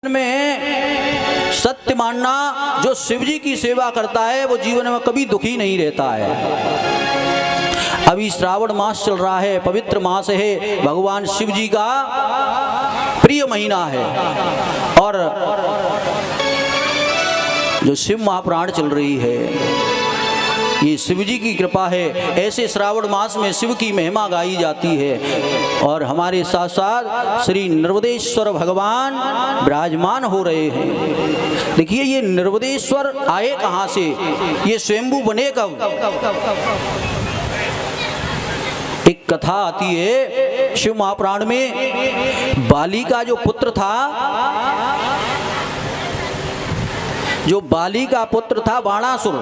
में सत्य मानना, जो शिव जी की सेवा करता है वो जीवन में कभी दुखी नहीं रहता है। अभी श्रावण मास चल रहा है, पवित्र मास है, भगवान शिव जी का प्रिय महीना है और जो शिव महापुराण चल रही है ये शिव जी की कृपा है। ऐसे श्रावण मास में शिव की महिमा गाई जाती है और हमारे साथ साथ श्री नर्मदेश्वर भगवान विराजमान हो रहे हैं। देखिए ये नर्मदेश्वर आए कहाँ से, ये स्वयंभू बने कब। एक कथा आती है शिव महापुराण में, बाली का जो पुत्र था, जो बाली का पुत्र था बाणासुर,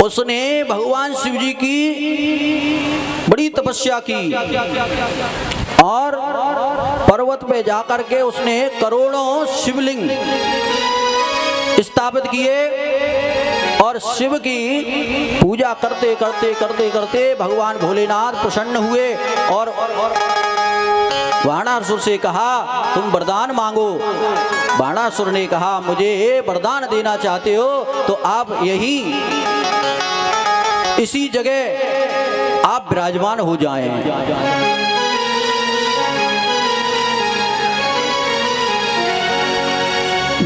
उसने भगवान शिव जी की बड़ी तपस्या की और पर्वत पे जाकर के उसने करोड़ों शिवलिंग स्थापित किए और शिव की पूजा करते करते करते करते भगवान भोलेनाथ प्रसन्न हुए और बाणासुर से कहा तुम वरदान मांगो। बाणासुर ने कहा मुझे वरदान देना चाहते हो तो आप यही इसी जगह आप विराजमान हो जाएं।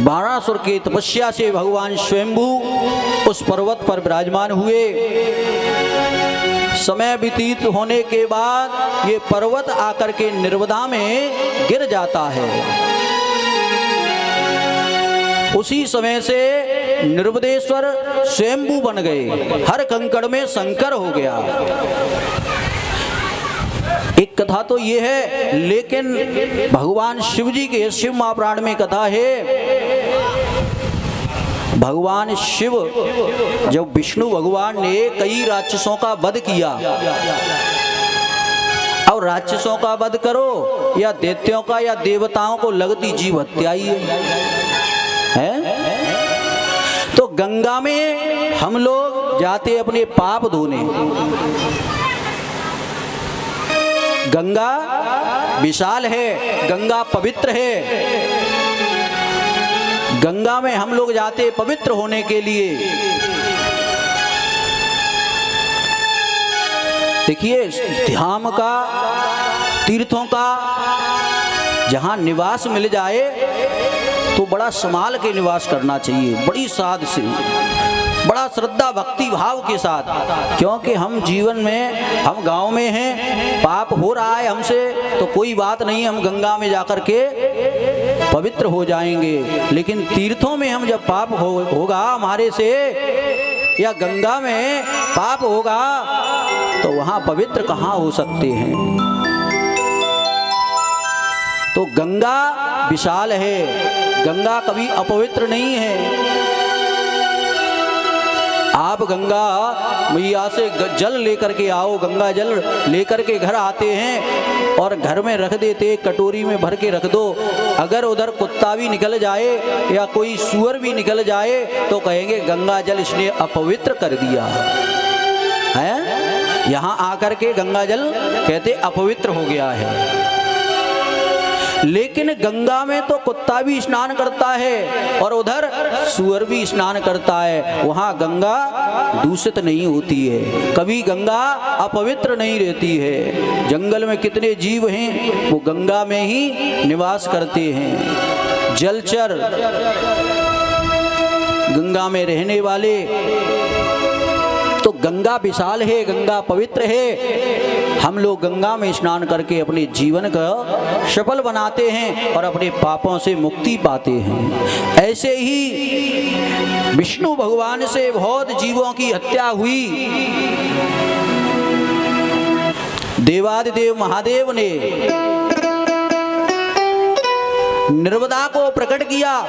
बाणासुर की तपस्या से भगवान स्वयंभू उस पर्वत पर विराजमान हुए। समय व्यतीत होने के बाद ये पर्वत आकर के नर्मदा में गिर जाता है। उसी समय से नर्मदेश्वर स्वयंभू बन गए, हर कंकड़ में शंकर हो गया। एक कथा तो ये है, लेकिन भगवान शिव जी के शिव महापुराण में कथा है, भगवान शिव जब विष्णु भगवान ने कई राक्षसों का वध किया, अब राक्षसों का वध करो या दैत्यों का या देवताओं को लगती जीव हत्या ही है। तो गंगा में हम लोग जाते अपने पाप धोने। गंगा विशाल है, गंगा पवित्र है, गंगा में हम लोग जाते पवित्र होने के लिए। देखिए धाम का, तीर्थों का जहां निवास मिल जाए तो बड़ा संभाल के निवास करना चाहिए, बड़ी साध से, बड़ा श्रद्धा भक्ति भाव के साथ। क्योंकि हम जीवन में, हम गांव में हैं, पाप हो रहा है हमसे तो कोई बात नहीं, हम गंगा में जाकर के पवित्र हो जाएंगे। लेकिन तीर्थों में हम जब पाप होगा हमारे से या गंगा में पाप होगा तो वहां पवित्र कहाँ हो सकते हैं। तो गंगा विशाल है, गंगा कभी अपवित्र नहीं है। आप गंगा मैया से जल लेकर के आओ, गंगा जल लेकर के घर आते हैं और घर में रख देते, कटोरी में भर के रख दो। अगर उधर कुत्ता भी निकल जाए या कोई सूअर भी निकल जाए तो कहेंगे गंगा जल इसने अपवित्र कर दिया है। यहाँ आकर के गंगा जल कहते अपवित्र हो गया है। लेकिन गंगा में तो कुत्ता भी स्नान करता है और उधर सूअर भी स्नान करता है, वहां गंगा दूषित नहीं होती है, कभी गंगा अपवित्र नहीं रहती है। जंगल में कितने जीव हैं वो गंगा में ही निवास करते हैं, जलचर गंगा में रहने वाले। तो गंगा विशाल है, गंगा पवित्र है। हम लोग गंगा में स्नान करके अपने जीवन का सफल बनाते हैं और अपने पापों से मुक्ति पाते हैं। ऐसे ही विष्णु भगवान से बहुत जीवों की हत्या हुई। देवादिदेव महादेव ने नर्मदा को प्रकट किया,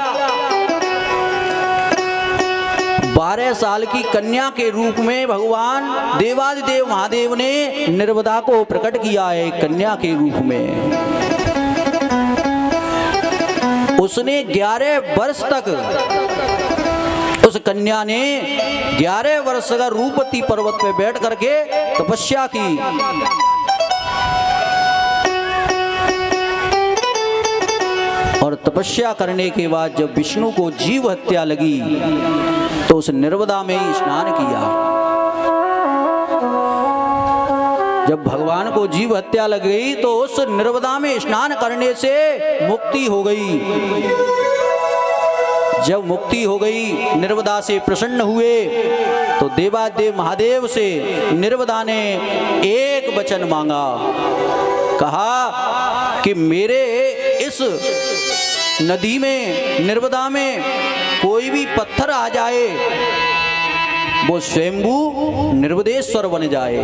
12 साल की कन्या के रूप में भगवान देवादिदेव महादेव ने नर्मदा को प्रकट किया है, कन्या के रूप में। उसने 11 वर्ष तक, उस कन्या ने 11 वर्ष का रूपवती पर्वत पे बैठ करके तपस्या की। और तपस्या करने के बाद जब विष्णु को जीव हत्या लगी तो उस नर्मदा में ही स्नान किया। जब भगवान को जीव हत्या लग गई तो उस नर्मदा में स्नान करने से मुक्ति हो गई। जब मुक्ति हो गई, नर्मदा से प्रसन्न हुए तो देवादेव महादेव से नर्मदा ने एक वचन मांगा, कहा कि मेरे इस नदी में, नर्मदा में कोई भी पत्थर आ जाए वो स्वयंभू निर्वदेश्वर बन जाए,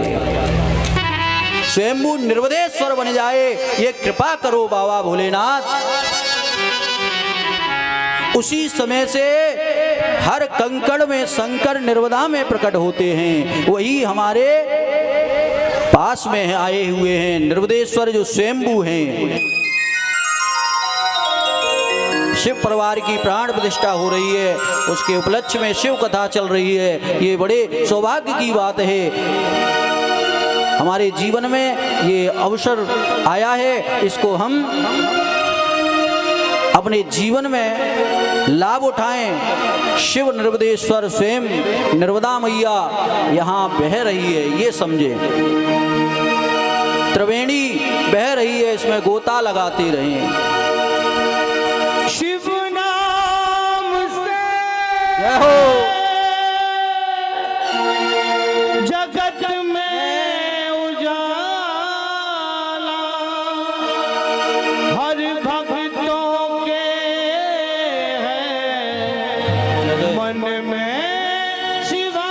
स्वयंभू निर्वदेश्वर बन जाए, ये कृपा करो बाबा भोलेनाथ। उसी समय से हर कंकड़ में शंकर नर्मदा में प्रकट होते हैं, वही हमारे पास में आए हुए हैं निर्वदेश्वर जो स्वयंभू हैं। शिव परिवार की प्राण प्रतिष्ठा हो रही है, उसके उपलक्ष्य में शिव कथा चल रही है। ये बड़े सौभाग्य की बात है, हमारे जीवन में ये अवसर आया है, इसको हम अपने जीवन में लाभ उठाएं। शिव निर्वदेश्वर स्वयं नर्मदा मैया यहाँ बह रही है, ये समझे, त्रिवेणी बह रही है, इसमें गोता लगाते रहें। शिव नाम से जय हो। जगत में उजाला, हर भक्तों के है मन में शिवाला।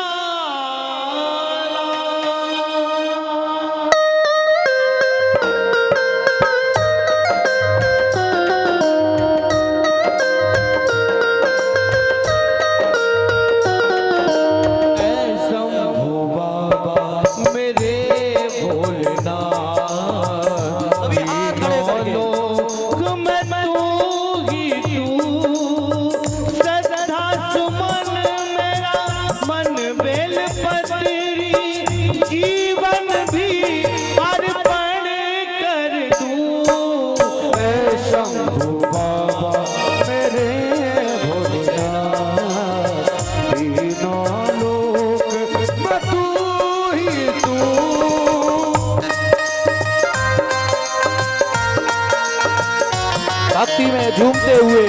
भक्ति में झूमते हुए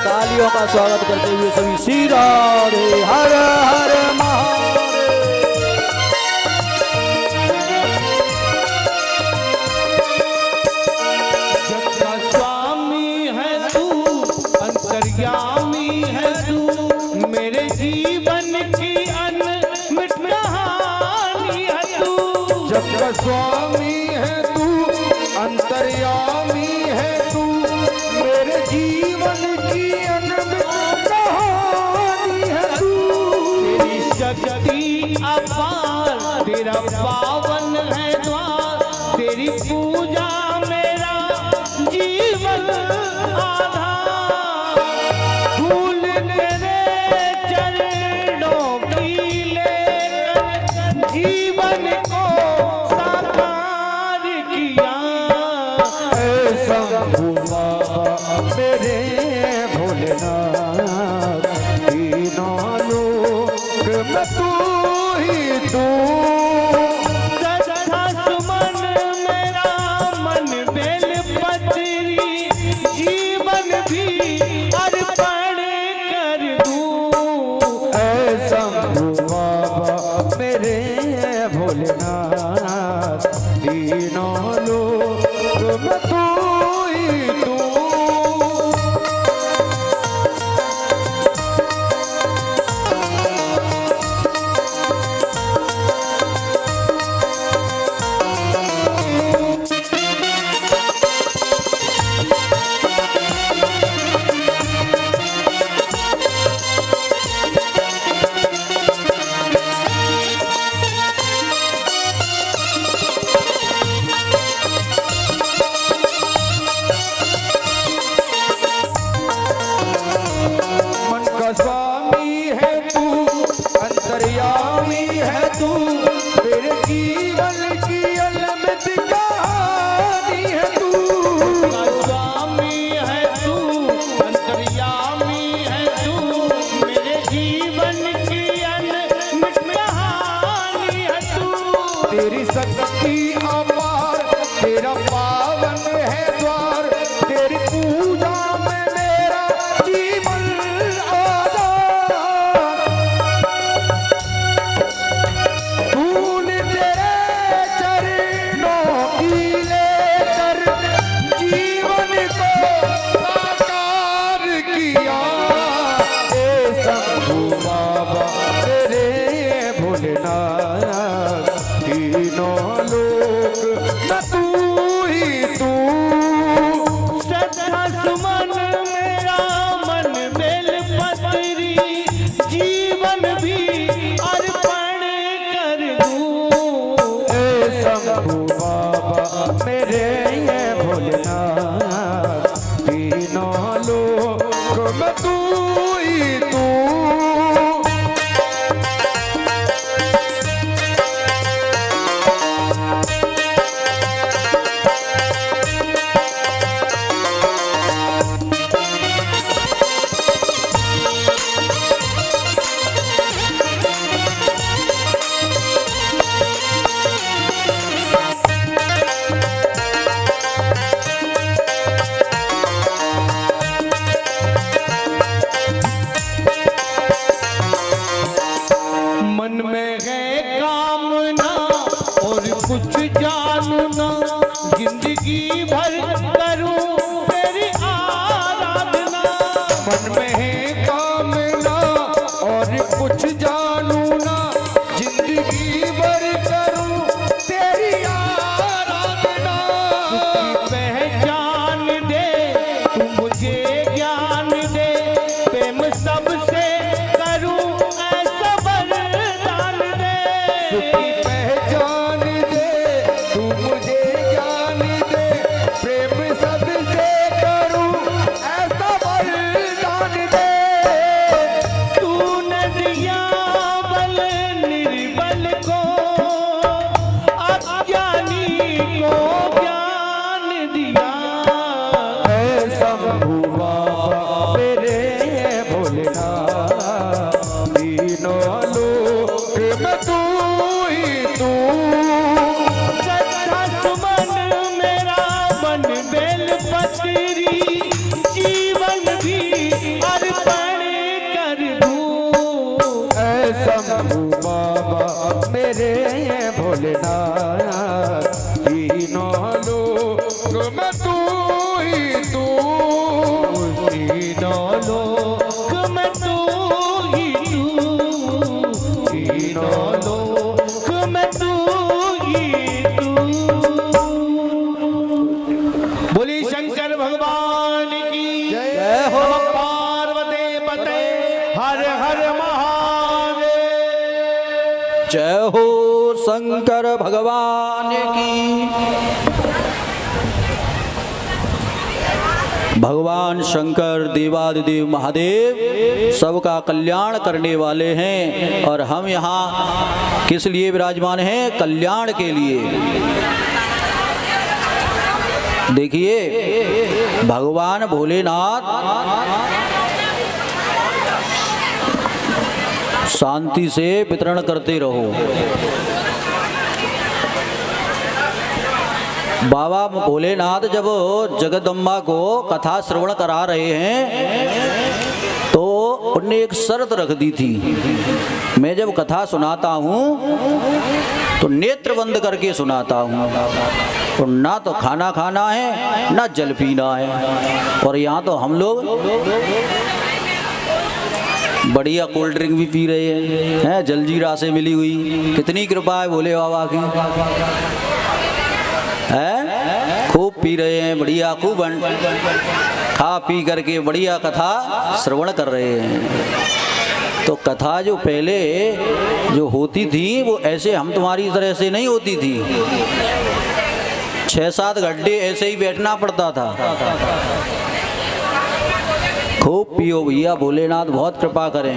तालियों का स्वागत करते हुए सभी श्री राधे हर हर महादेव। जग का स्वामी है तू, अंतर्यामी है तू, मेरे जीवन की अनमिट कहानी है तू। जग का स्वामी है तू, अंतर्यामी है तू, मेरे जीवन की अनमित कहानी है तू। तेरी शक्ति अपार, तेरा पावन है द्वार, तेरी पूजा मेरा जीवन आधार। फूल तेरे चरणों की लेकर जीवन को साकार किया। शंभू बाबा मेरे भोलेनाथ, तीनों लोक में तू ही तू। श्रद्धा सुमन मेरा मन बेल पत्री, जीवन भी अर्पण कर दूं। ऐ शंभू बाबा मेरे भोलेनाथ, तीनों लोक में तू ही तू। तू, स्वामी है तू, अंतर्यामी है तू, मेरे जीवन की अनमिट कहानी है तू। तेरी शक्ति अपार, तेरा पावन है द्वार, तेरी पूजा में मेरा जीवन आधार। तूने तेरे चरणों की लेकर जीवन को साकार किया। ए शंभू बाबा तेरे भोलेनाथ, तीनों लोक न तू ही तू। श्रद्धा सुमन मेरा मन बेल पत्री, जीवन भी अर्पण कर दूं। ए शंभू बाबा मेरे ये भोलेनाथ, तीनों लोक में तू ही तू। मन में है कामना और कुछ जानना, जिंदगी भर करूं तेरी आराधना। मन में है कामना और कुछ जानना, जिंदगी भर करूं तेरी आराधना। पहचान दे तू मुझे ज्ञान दे, प्रेम सबसे करूं ऐसा वरदान दे। पहचान दे तू मुझे ज्ञान दे, प्रेम सबसे करूं ऐसा वरदान दे। तूने दिया बल निर्बल को, अज्ञानी को ज्ञान दिया। ऐ शंभू बाबा मेरे भोलेनाथ, तीनों लोक में तू ही तू। श्रद्धा सुमन मेरा मन बेल पत्री, जीवन भी अर्पण कर दूं। ऐ शंभू बाबा मेरे भोलेनाथ, तीनों लोक में तू ही तू। तीनों लोक में तू ही तू, तीनों लोक में तू ही तू। बोली शंकर भगवान की जय हो। पार्वती पते हर हर महादेव। जय हो शंकर भगवान की। भगवान शंकर देवादिदेव महादेव सबका कल्याण करने वाले हैं, और हम यहाँ किस लिए विराजमान हैं? कल्याण के लिए। देखिए भगवान भोलेनाथ शांति से वितरण करते रहो। बाबा भोलेनाथ जब जगदम्बा को कथा श्रवण करा रहे हैं तो उनने एक शर्त रख दी थी, मैं जब कथा सुनाता हूँ तो नेत्र बंद करके सुनाता हूँ, तो ना तो खाना खाना है ना जल पीना है। और यहाँ तो हम लोग बढ़िया कोल्ड ड्रिंक भी पी रहे हैं, जलजीरा से मिली हुई। कितनी कृपा है भोले बाबा की, है खूब पी रहे हैं, बढ़िया खूब खा पी करके बढ़िया कथा श्रवण कर रहे हैं। तो कथा जो पहले जो होती थी वो ऐसे हम तुम्हारी तरह से नहीं होती थी, 6-7 घंटे ऐसे ही बैठना पड़ता था। खूब पियो भैया, भोलेनाथ बहुत कृपा करें।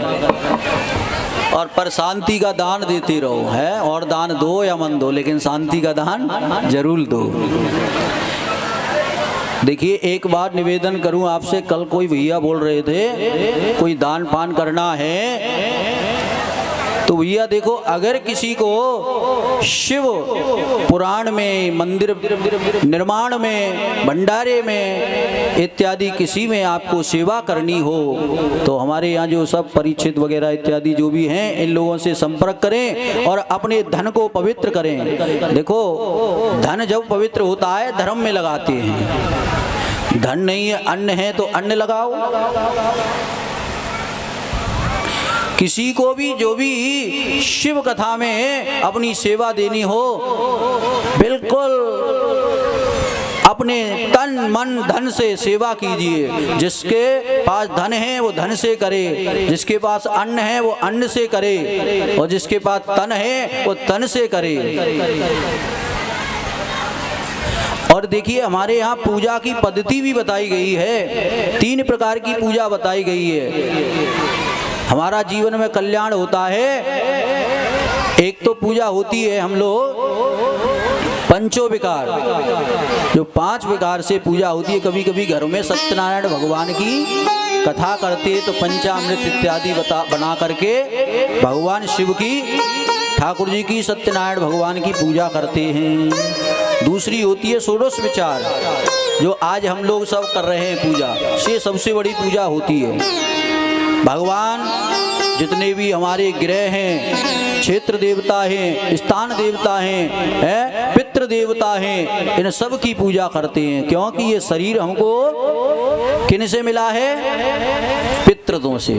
और पर शांति का दान देते रहो, है और दान दो या मन दो, लेकिन शांति का दान जरूर दो। देखिए एक बात निवेदन करूं आपसे, कल कोई भैया बोल रहे थे कोई दान पान करना है, तो भैया देखो अगर किसी को शिव पुराण में, मंदिर निर्माण में, भंडारे में इत्यादि किसी में आपको सेवा करनी हो तो हमारे यहाँ जो सब परीक्षित वगैरह इत्यादि जो भी हैं इन लोगों से संपर्क करें और अपने धन को पवित्र करें। देखो धन जब पवित्र होता है धर्म में लगाते हैं, धन नहीं है अन्न है तो अन्न लगाओ। किसी को भी जो भी शिव कथा में अपनी सेवा देनी हो बिल्कुल अपने तन मन धन से सेवा कीजिए। जिसके पास धन है वो धन से करे, जिसके पास अन्न है वो अन्न से करे, और जिसके पास तन है वो तन से करे। और देखिए हमारे यहाँ पूजा की पद्धति भी बताई गई है, 3 प्रकार की पूजा बताई गई है। हमारा जीवन में कल्याण होता है। एक तो पूजा होती है हम लोग पंचो विकार, जो 5 विकार से पूजा होती है। कभी कभी घरों में सत्यनारायण भगवान की कथा करते तो पंचामृत इत्यादि बना करके भगवान शिव की, ठाकुर जी की, सत्यनारायण भगवान की पूजा करते हैं। दूसरी होती है षोडश विचार, जो आज हम लोग सब कर रहे हैं पूजा, ये सबसे बड़ी पूजा होती है। भगवान जितने भी हमारे ग्रह हैं, क्षेत्र देवता हैं, स्थान देवता हैं, पितृ देवता हैं, इन सब की पूजा करते हैं। क्योंकि ये शरीर हमको किन से मिला है? पितृों से,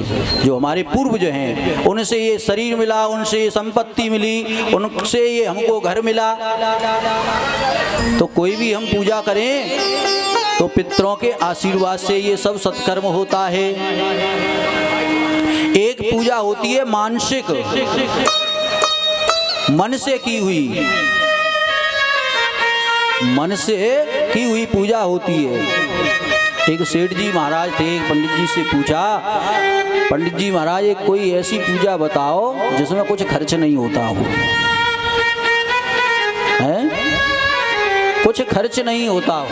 जो हमारे पूर्वज हैं उनसे ये शरीर मिला, उनसे ये संपत्ति मिली, उनसे ये हमको घर मिला। तो कोई भी हम पूजा करें तो पितरों के आशीर्वाद से ये सब सत्कर्म होता है। एक पूजा होती है मानसिक, मन से की हुई, मन से की हुई पूजा होती है। एक सेठ जी महाराज थे, एक पंडित जी से पूछा, पंडित जी महाराज एक कोई ऐसी पूजा बताओ जिसमें कुछ खर्च नहीं होता हो, है? कुछ खर्च नहीं होता हो।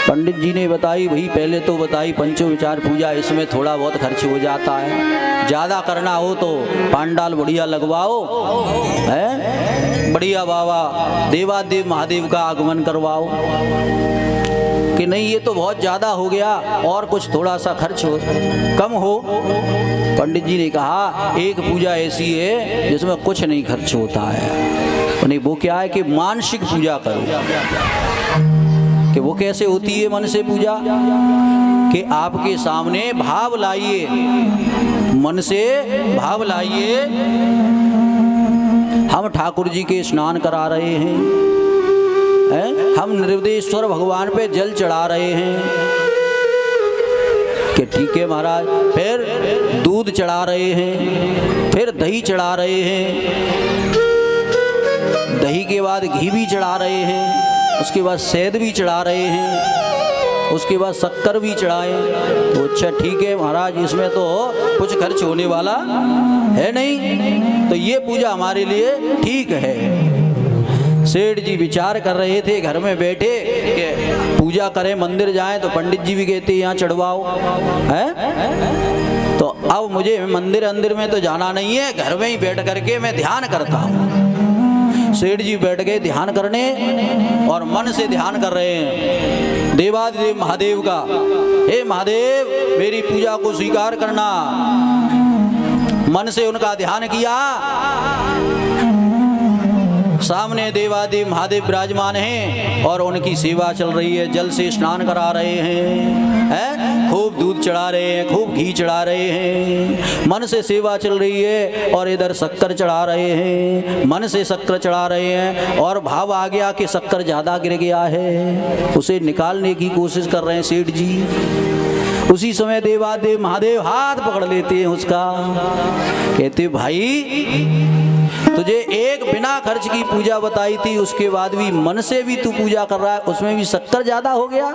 पंडित जी ने बताई, वही पहले तो बताई पंचो विचार पूजा, इसमें थोड़ा बहुत खर्च हो जाता है। ज़्यादा करना हो तो पांडाल बढ़िया लगवाओ, है? बढ़िया बाबा देवादेव महादेव का आगमन करवाओ। कि नहीं ये तो बहुत ज़्यादा हो गया और कुछ थोड़ा सा खर्च हो, कम हो। पंडित जी ने कहा एक पूजा ऐसी है जिसमें कुछ नहीं खर्च होता है। नहीं वो क्या है कि मानसिक पूजा करो। कि वो कैसे होती है मन से पूजा? कि आपके सामने भाव लाइए, मन से भाव लाइए, हम ठाकुर जी के स्नान करा रहे हैं, हम निर्वदेश्वर भगवान पे जल चढ़ा रहे हैं, कि ठीक है महाराज, फिर दूध चढ़ा रहे हैं, फिर दही चढ़ा रहे हैं, दही के बाद घी भी चढ़ा रहे हैं, उसके बाद शहद भी चढ़ा रहे हैं, उसके बाद शक्कर भी चढ़ाए। तो अच्छा ठीक है महाराज, इसमें तो कुछ खर्च होने वाला है नहीं, तो ये पूजा हमारे लिए ठीक है। सेठ जी विचार कर रहे थे घर में बैठे कि पूजा करें, मंदिर जाएं, तो पंडित जी भी कहते यहाँ चढ़वाओ, है? तो अब मुझे मंदिर अंदर में तो जाना नहीं है, घर में ही बैठ करके मैं ध्यान करता हूँ। सेठ जी बैठ गए ध्यान करने और मन से ध्यान कर रहे हैं देवादिदेव महादेव का। हे महादेव मेरी पूजा को स्वीकार करना। मन से उनका ध्यान किया, सामने देवादेव महादेव विराजमान हैं और उनकी सेवा चल रही है, जल से स्नान करा रहे हैं, खूब दूध चढ़ा रहे हैं, खूब घी चढ़ा रहे हैं, मन से सेवा चल रही है। और इधर शक्कर चढ़ा रहे हैं, मन से शक्कर चढ़ा रहे हैं, और भाव आ गया कि शक्कर ज़्यादा गिर गया है, उसे निकालने की कोशिश कर रहे हैं सेठ जी। उसी समय देवादेव महादेव हाथ पकड़ लेते हैं उसका, कहते भाई तुझे एक बिना खर्च की पूजा बताई थी, उसके बाद भी मन से भी तू पूजा कर रहा है, उसमें भी शक्कर ज्यादा हो गया।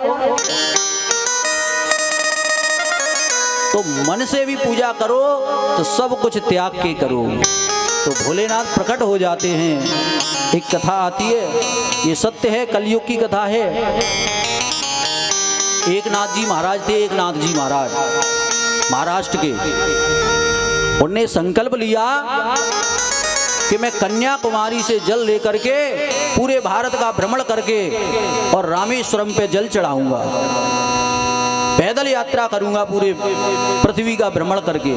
तो मन से भी पूजा करो तो सब कुछ त्याग के करो, तो भोलेनाथ प्रकट हो जाते हैं। एक कथा आती है, ये सत्य है, कलयुग की कथा है। एक नाथ जी महाराज थे, एक नाथ जी महाराज महाराष्ट्र के। उन्होंने संकल्प लिया कि मैं कन्याकुमारी से जल लेकर के पूरे भारत का भ्रमण करके और रामेश्वरम पे जल चढ़ाऊंगा, पैदल यात्रा करूंगा पूरे पृथ्वी का भ्रमण करके।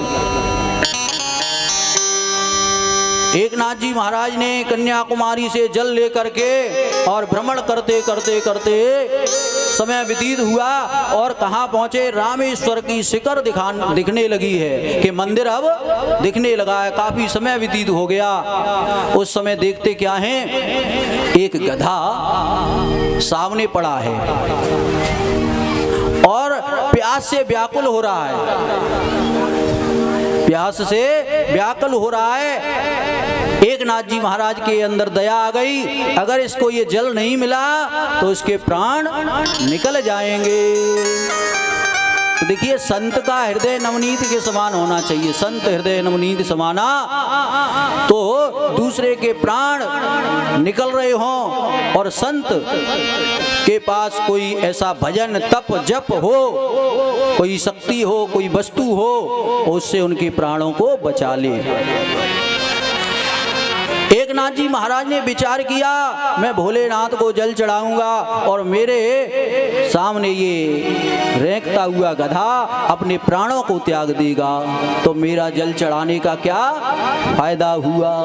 एक नाथ जी महाराज ने कन्याकुमारी से जल लेकर के और भ्रमण करते करते करते समय व्यतीत हुआ और कहाँ पहुंचे, रामेश्वर की शिखर दिखने लगी है कि मंदिर अब दिखने लगा है। काफी समय व्यतीत हो गया। उस समय देखते क्या है, एक गधा सामने पड़ा है और प्यास से व्याकुल हो रहा है, प्यास से व्याकुल हो रहा है। एक नाथ जी महाराज के अंदर दया आ गई, अगर इसको ये जल नहीं मिला तो इसके प्राण निकल जाएंगे। तो देखिए, संत का हृदय नवनीत के समान होना चाहिए। संत हृदय नवनीत समाना, तो दूसरे के प्राण निकल रहे हों और संत के पास कोई ऐसा भजन तप जप हो, कोई शक्ति हो, कोई वस्तु हो, उससे उनके प्राणों को बचा ले। एक नाथ जी महाराज ने विचार किया, मैं भोलेनाथ को जल चढ़ाऊंगा और मेरे सामने ये रेंकता हुआ गधा अपने प्राणों को त्याग देगा तो मेरा जल चढ़ाने का क्या फायदा हुआ।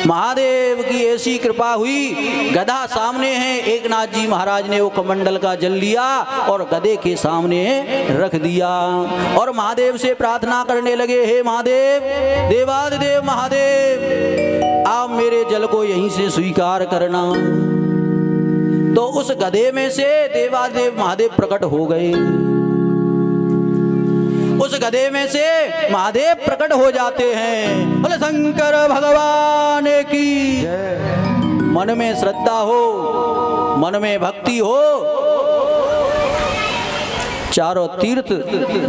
महादेव की ऐसी कृपा हुई, गधा सामने है। एक नाथ जी महाराज ने वो कमंडल का जल लिया और गधे के सामने रख दिया और महादेव से प्रार्थना करने लगे, हे महादेव, देवादिदेव महादेव, आप मेरे जल को यहीं से स्वीकार करना। तो उस गधे में से देवादिदेव महादेव प्रकट हो गए। उस गधे में से महादेव प्रकट हो जाते हैं। बोले शंकर भगवान की। मन में श्रद्धा हो, मन में भक्ति हो, चारों तीर्थ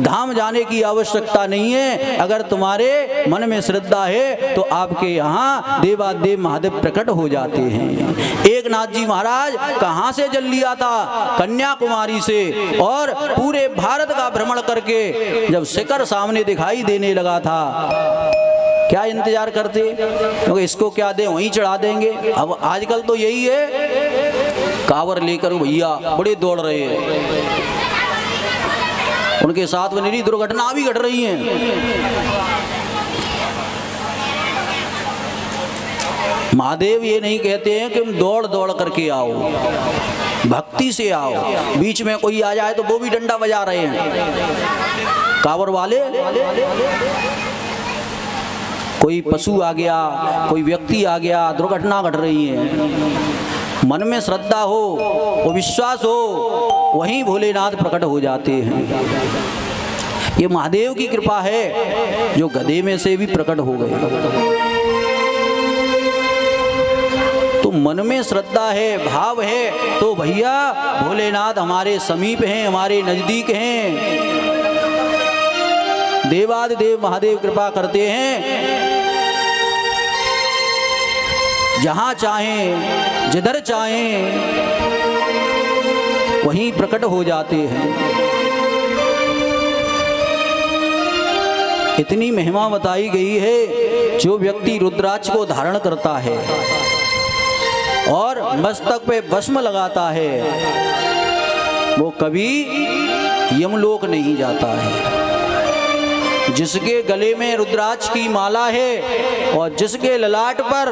धाम जाने की आवश्यकता नहीं है। अगर तुम्हारे मन में श्रद्धा है तो आपके यहाँ देवादेव महादेव प्रकट हो जाते हैं। एक नाथ जी महाराज कहाँ से जल लिया था? कन्याकुमारी से। और पूरे भारत का भ्रमण करके जब शिखर सामने दिखाई देने लगा था, क्या इंतजार करते, क्योंकि इसको क्या दे वहीं चढ़ा देंगे। अब आजकल तो यही है, कांवर लेकर भैया बड़े दौड़ रहे हैं, उनके साथ में निरी दुर्घटना भी घट रही हैं। महादेव ये नहीं कहते हैं कि तुम दौड़ दौड़ करके आओ, भक्ति से आओ। बीच में कोई आ जाए तो वो भी डंडा बजा रहे हैं कांवर वाले। कोई पशु आ गया, कोई व्यक्ति आ गया, दुर्घटना घट रही है। मन में श्रद्धा हो, वो विश्वास हो, वहीं भोलेनाथ प्रकट हो जाते हैं। ये महादेव की कृपा है जो गधे में से भी प्रकट हो गए। तो मन में श्रद्धा है, भाव है, तो भैया भोलेनाथ हमारे समीप हैं, हमारे नजदीक हैं। देवादिदेव महादेव कृपा करते हैं, जहां चाहें, जिधर चाहें वहीं प्रकट हो जाते हैं। इतनी महिमा बताई गई है, जो व्यक्ति रुद्राक्ष को धारण करता है और मस्तक पे भस्म लगाता है, वो कभी यमलोक नहीं जाता है। जिसके गले में रुद्राक्ष की माला है और जिसके ललाट पर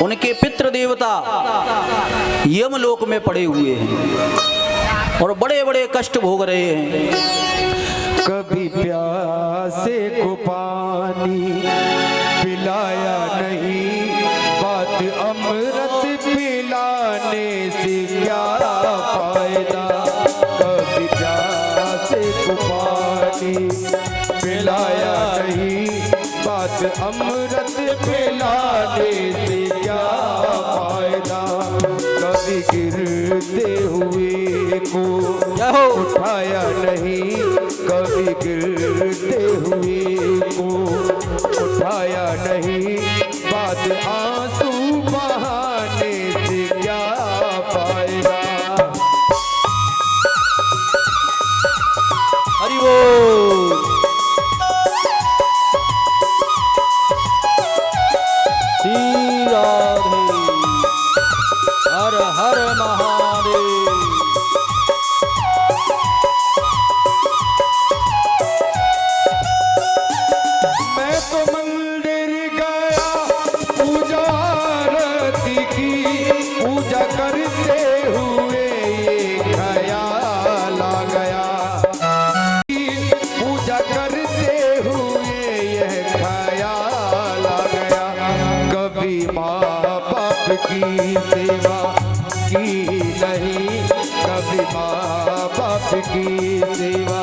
उनके पितृ देवता यमलोक में पड़े हुए हैं और बड़े बड़े कष्ट भोग रहे हैं। कभी प्यासे को पानी पिलाया नहीं, बात अमृत पिलाने से क्या फायदा। कभी प्यासे को पानी पिलाया नहीं, बात अमृत पिलाने से क्या फायदा। कभी गिरते हुए को उठाया नहीं, कभी गिरते हुए को उठाया नहीं, बात आंसू बहाने से क्या फायदा। हर महादेव। मैं तो मंदिर गया पूजा आरती की, पूजा करते हुए ये ख्याल आ गया, पूजा करते हुए यह ख्याल आ गया। कभी माँ बाप की सेवा की नहीं, कभी माँ बाप की सेवा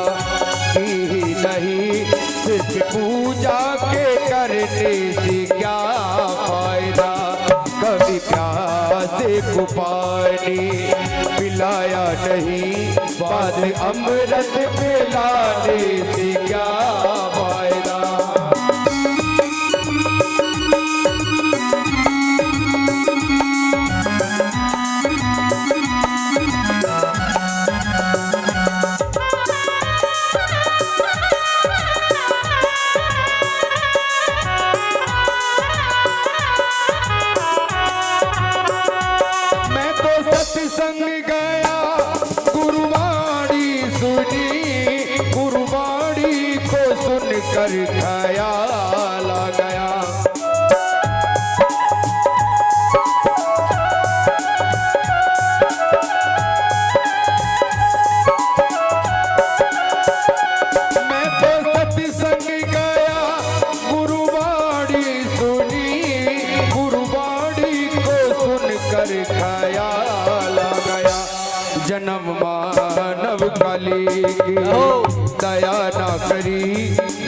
की नहीं, सिर्फ पूजा के करने से क्या फायदा। कभी प्यासे को पानी पिलाया नहीं, बाद अमृत पिलाने से क्या फायदा। सत्संग गया गुरुवाणी सुनी, गुरुवाणी को सुनकर ख्याल आ गया। मैं तो सत्संग गया गुरुवाणी सुनी, गुरुवाणी को सुनकर ख्याल आ गया। जन्म मानव काली की दया ना करी,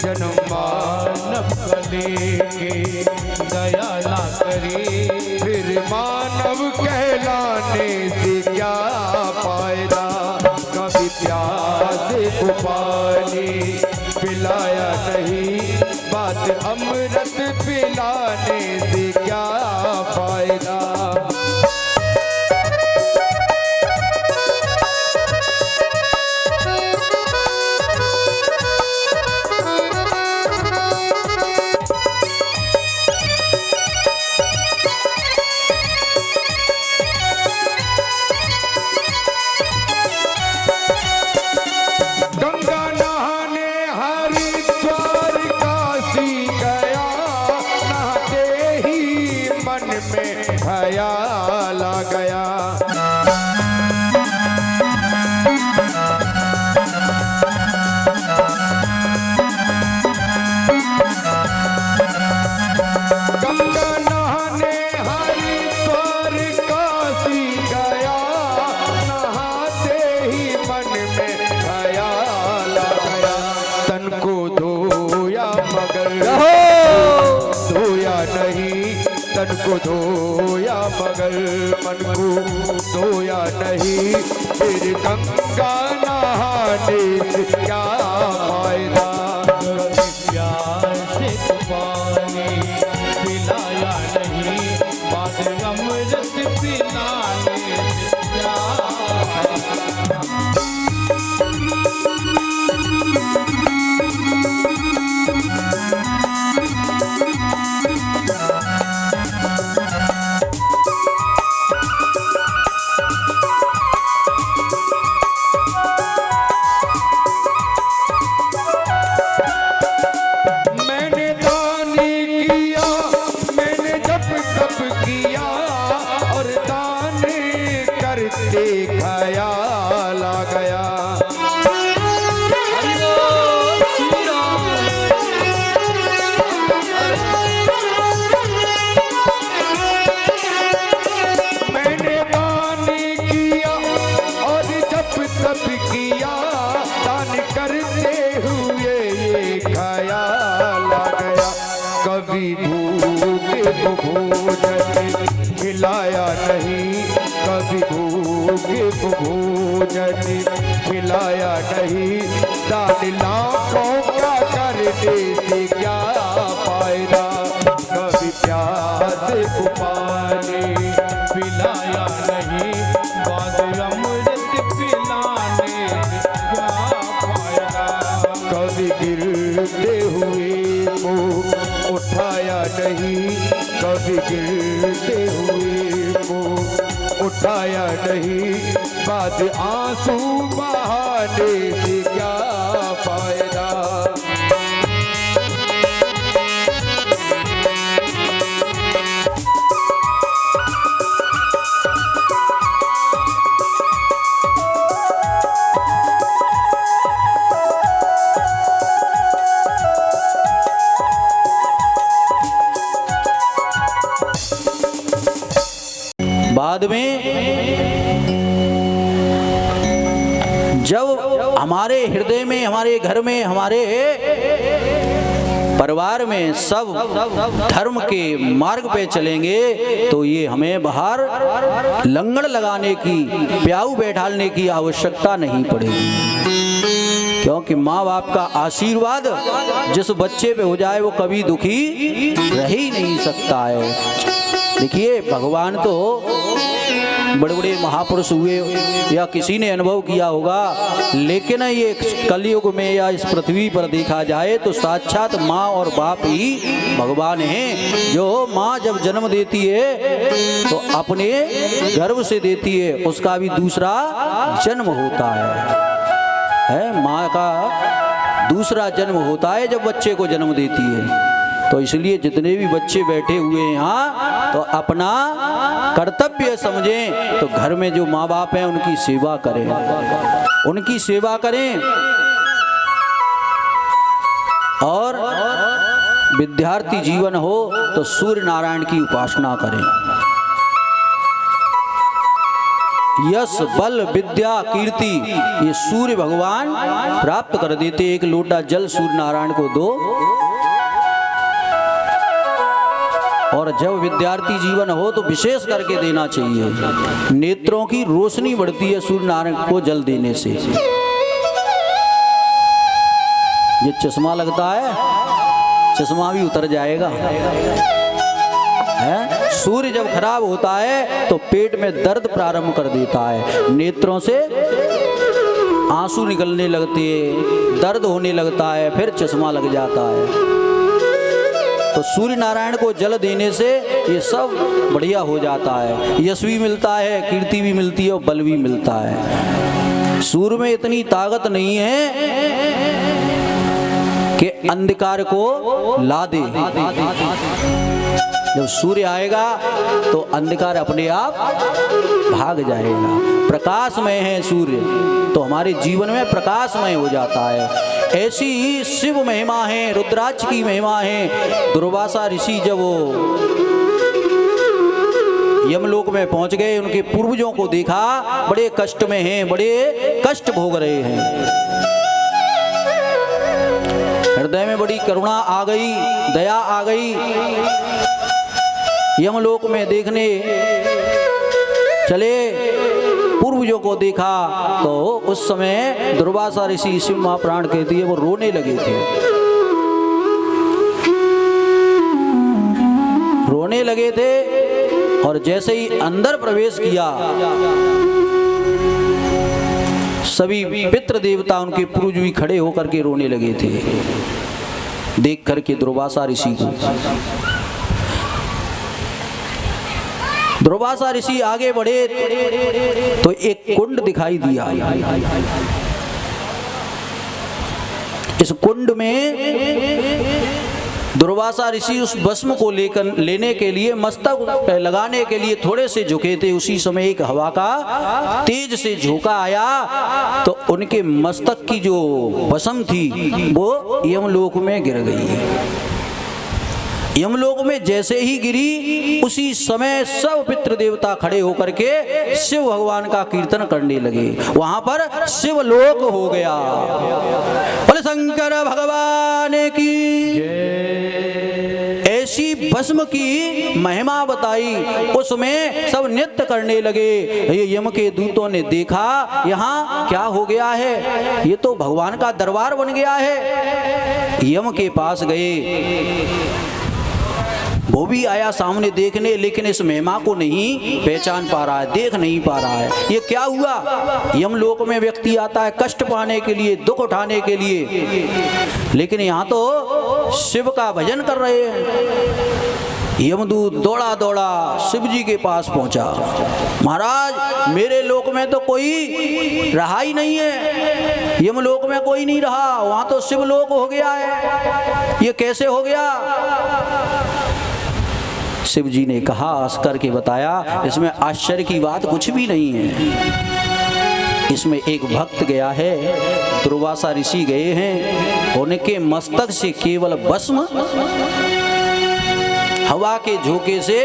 जन्म मानव काली की दया ना करी, फिर मानव कहलाने से क्या फायदा। कभी प्यासे को पानी पिलाया नहीं, बात अमृत पिलाने से क्या फायदा। ख्याल आ गया। गंगा नहाने हरिद्वार काशी गया, नहाते ही मन में ख्याल आ गया। तन को धोया मगर धोया नहीं, तन को धोया मगर मन को धोया नहीं, फिर गंगा नहाने से क्या फायदा। प्यासे को पानी पिलाया नहीं, बाद अमृत पिलाने से क्या फायदा। ख्याल आ गया। मैंने दान किया और जब तब किया, दान करते हुए ये ख्याल आ गया। कभी भूखे को भोजन खिलाया नहीं, कभी भूखे को भोजन खिलाया नहीं, दान लाखों का करने से क्या फायदा। कभी प्यासे को पानी पिलाया नहीं, बाद अमृत पिलाने से क्या फायदा। कभी गिरते हुए को उठाया नहीं, कभी गिरते हुए को उठाया नहीं, बाद आंसू बहाने से क्या फायदा। बाद में जब हमारे हृदय में, हमारे घर में, हमारे परिवार में सब धर्म के मार्ग पे चलेंगे तो ये हमें बाहर लंगड़ लगाने की, प्याऊ बैठालने की आवश्यकता नहीं पड़ेगी, क्योंकि माँ बाप का आशीर्वाद जिस बच्चे पे हो जाए वो कभी दुखी रह ही नहीं सकता है। देखिए भगवान तो बड़े बड़े महापुरुष हुए या किसी ने अनुभव किया होगा, लेकिन ये कलयुग में या इस पृथ्वी पर देखा जाए तो साक्षात माँ और बाप ही भगवान हैं। जो माँ जब जन्म देती है तो अपने गर्भ से देती है, उसका भी दूसरा जन्म होता है माँ का दूसरा जन्म होता है जब बच्चे को जन्म देती है। तो इसलिए जितने भी बच्चे बैठे हुए हैं यहाँ, तो अपना कर्तव्य समझें, तो घर में जो माँ बाप हैं उनकी सेवा करें, उनकी सेवा करें। और विद्यार्थी जीवन हो तो सूर्य नारायण की उपासना करें। यश बल विद्या कीर्ति ये सूर्य भगवान प्राप्त कर देते। एक लोटा जल सूर्य नारायण को दो, और जब विद्यार्थी जीवन हो तो विशेष करके देना चाहिए। नेत्रों की रोशनी बढ़ती है सूर्य नारायण को जल देने से। ये चश्मा लगता है, चश्मा भी उतर जाएगा है। सूर्य जब खराब होता है तो पेट में दर्द प्रारंभ कर देता है, नेत्रों से आंसू निकलने लगते हैं, दर्द होने लगता है, फिर चश्मा लग जाता है। तो सूर्य नारायण को जल देने से ये सब बढ़िया हो जाता है। यश भी मिलता है, कीर्ति भी मिलती है और बल भी मिलता है। सूर्य में इतनी ताकत नहीं है कि अंधकार को ला दे। जब सूर्य आएगा तो अंधकार अपने आप भाग जाएगा। प्रकाशमय है सूर्य, तो हमारे जीवन में प्रकाशमय हो जाता है। ऐसी ही शिव महिमा है, रुद्राक्ष की महिमा है। दुर्वासा ऋषि जब वो यमलोक में पहुंच गए, उनके पूर्वजों को देखा बड़े कष्ट में हैं, बड़े कष्ट भोग रहे हैं। हृदय में बड़ी करुणा आ गई, दया आ गई। यमलोक में देखने चले, पूर्वजों को देखा तो उस समय दुर्वासा ऋषि, शिव महाप्राण कहती है, वो रोने लगे थे। रोने लगे थे और जैसे ही अंदर प्रवेश किया, सभी पितृ देवता उनके पूर्वज भी खड़े होकर के रोने लगे थे देख करके दुर्वासा ऋषि को। दुर्वासा ऋषि आगे बढ़े तो एक कुंड दिखाई दिया। इस कुंड में दुर्वासा ऋषि उस भस्म को लेने के लिए, मस्तक लगाने के लिए थोड़े से झुके थे। उसी समय एक हवा का तेज से झोंका आया तो उनके मस्तक की जो भस्म थी वो यमलोक में गिर गई। यमलोक में जैसे ही गिरी, उसी समय सब पितृ देवता खड़े होकर के शिव भगवान का कीर्तन करने लगे। वहां पर शिवलोक हो गया। बोले शंकर भगवान की ऐसी भस्म की महिमा बताई। उसमें सब नृत्य करने लगे। ये यम के दूतों ने देखा, यहाँ क्या हो गया है, ये तो भगवान का दरबार बन गया है। यम के पास गए, वो भी आया सामने देखने, लेकिन इस महिमा को नहीं पहचान पा रहा है, देख नहीं पा रहा है। ये क्या हुआ? यमलोक में व्यक्ति आता है कष्ट पाने के लिए, दुख उठाने के लिए, लेकिन यहाँ तो शिव का भजन कर रहे हैं। यमदूत दौड़ा दौड़ा शिव जी के पास पहुंचा। महाराज मेरे लोक में तो कोई रहा ही नहीं है, यमलोक में कोई नहीं रहा, वहां तो शिवलोक हो गया है, ये कैसे हो गया? शिव जी ने कहा, हंस करके बताया, इसमें आश्चर्य की बात कुछ भी नहीं है। इसमें एक भक्त गया है, दुर्वासा ऋषि गए हैं, उनके मस्तक से केवल भस्म हवा के झोंके से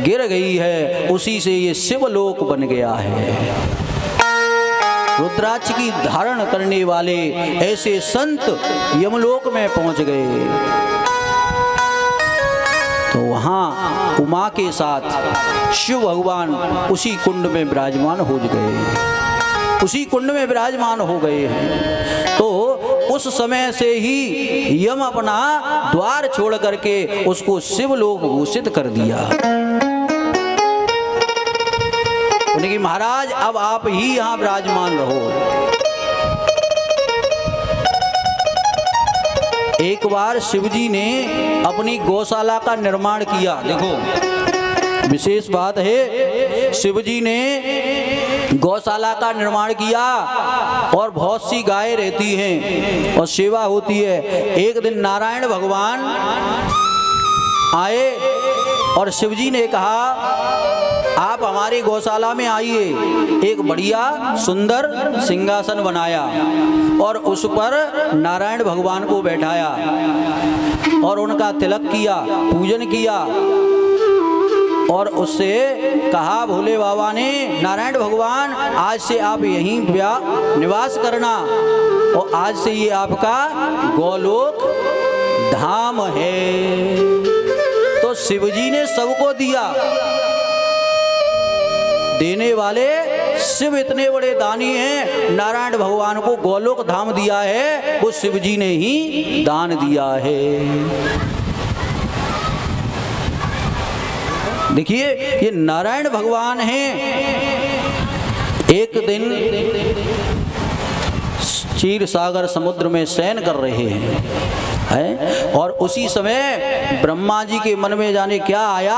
गिर गई है, उसी से ये शिवलोक बन गया है। रुद्राक्ष की धारण करने वाले ऐसे संत यमलोक में पहुंच गए। तो वहां उमा के साथ शिव भगवान उसी कुंड में विराजमान हो गए, उसी कुंड में विराजमान हो गए हैं। तो उस समय से ही यम अपना द्वार छोड़ करके उसको शिवलोक घोषित कर दिया। उन्हें कि महाराज अब आप ही यहाँ विराजमान रहो। एक बार शिवजी ने अपनी गौशाला का निर्माण किया। देखो विशेष बात है, शिवजी ने गौशाला का निर्माण किया और बहुत सी गायें रहती हैं और सेवा होती है। एक दिन नारायण भगवान आए और शिवजी ने कहा, आप हमारी गौशाला में आइए। एक बढ़िया सुंदर सिंहासन बनाया और उस पर नारायण भगवान को बैठाया और उनका तिलक किया, पूजन किया और उससे कहा, भोले बाबा ने, नारायण भगवान आज से आप यहीं निवास करना और आज से ये आपका गोलोक धाम है। तो शिवजी ने सबको दिया, देने वाले शिव इतने बड़े दानी हैं। नारायण भगवान को गोलोक धाम दिया है, वो शिवजी ने ही दान दिया है। देखिए ये नारायण भगवान हैं। एक दिन क्षीर सागर समुद्र में शयन कर रहे हैं और उसी समय ब्रह्मा जी के मन में जाने क्या आया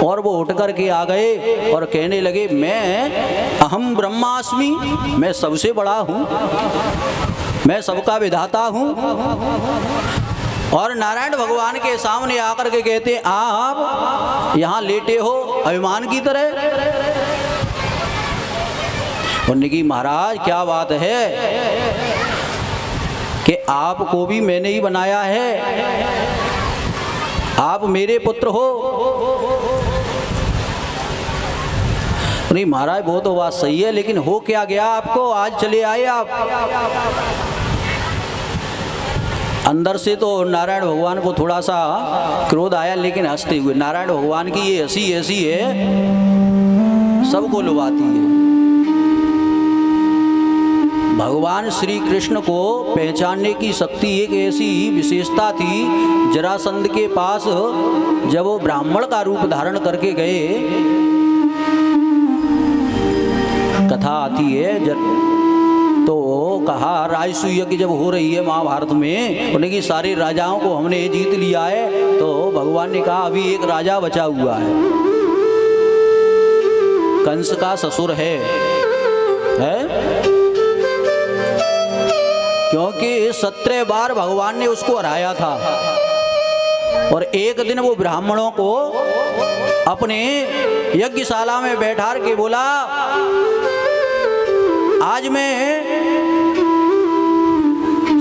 और वो उठ कर के आ गए और कहने लगे, मैं अहम ब्रह्मास्मि, मैं सबसे बड़ा हूँ, मैं सबका विधाता हूँ। और नारायण भगवान के सामने आकर के कहते, आप यहाँ लेटे हो अभिमान की तरह। उन्होंने की, महाराज क्या बात है कि आपको भी मैंने ही बनाया है, आप मेरे पुत्र हो। नहीं महाराज वो तो बात सही है, लेकिन हो क्या गया आपको, आज चले आए आप। अंदर से तो नारायण भगवान को थोड़ा सा क्रोध आया, लेकिन हंसते हुए। नारायण भगवान की ये हंसी ऐसी है, सबको लुभाती है। भगवान श्री कृष्ण को पहचानने की शक्ति एक ऐसी विशेषता थी। जरासंध के पास जब वो ब्राह्मण का रूप धारण करके गए, कथा आती है तो कहा, राजसूय यज्ञ जब हो रही है महाभारत में, उन्हें कि सारे राजाओं को हमने जीत लिया है। तो भगवान ने कहा, अभी एक राजा बचा हुआ है, कंस का ससुर है? क्योंकि 17 बार भगवान ने उसको हराया था। और एक दिन वो ब्राह्मणों को अपने यज्ञशाला में बैठा के बोला, आज मैं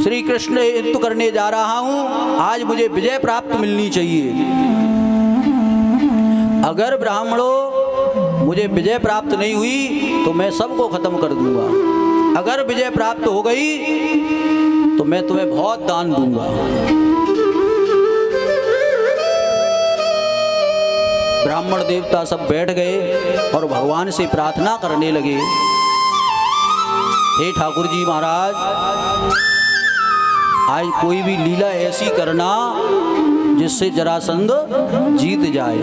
श्री कृष्ण युद्ध करने जा रहा हूं, आज मुझे विजय प्राप्त मिलनी चाहिए। अगर ब्राह्मणों मुझे विजय प्राप्त नहीं हुई तो मैं सबको खत्म कर दूंगा, अगर विजय प्राप्त हो गई तो मैं तुम्हें बहुत दान दूंगा। ब्राह्मण देवता सब बैठ गए और भगवान से प्रार्थना करने लगे, हे ठाकुर जी महाराज, आज कोई भी लीला ऐसी करना जिससे जरासंध जीत जाए,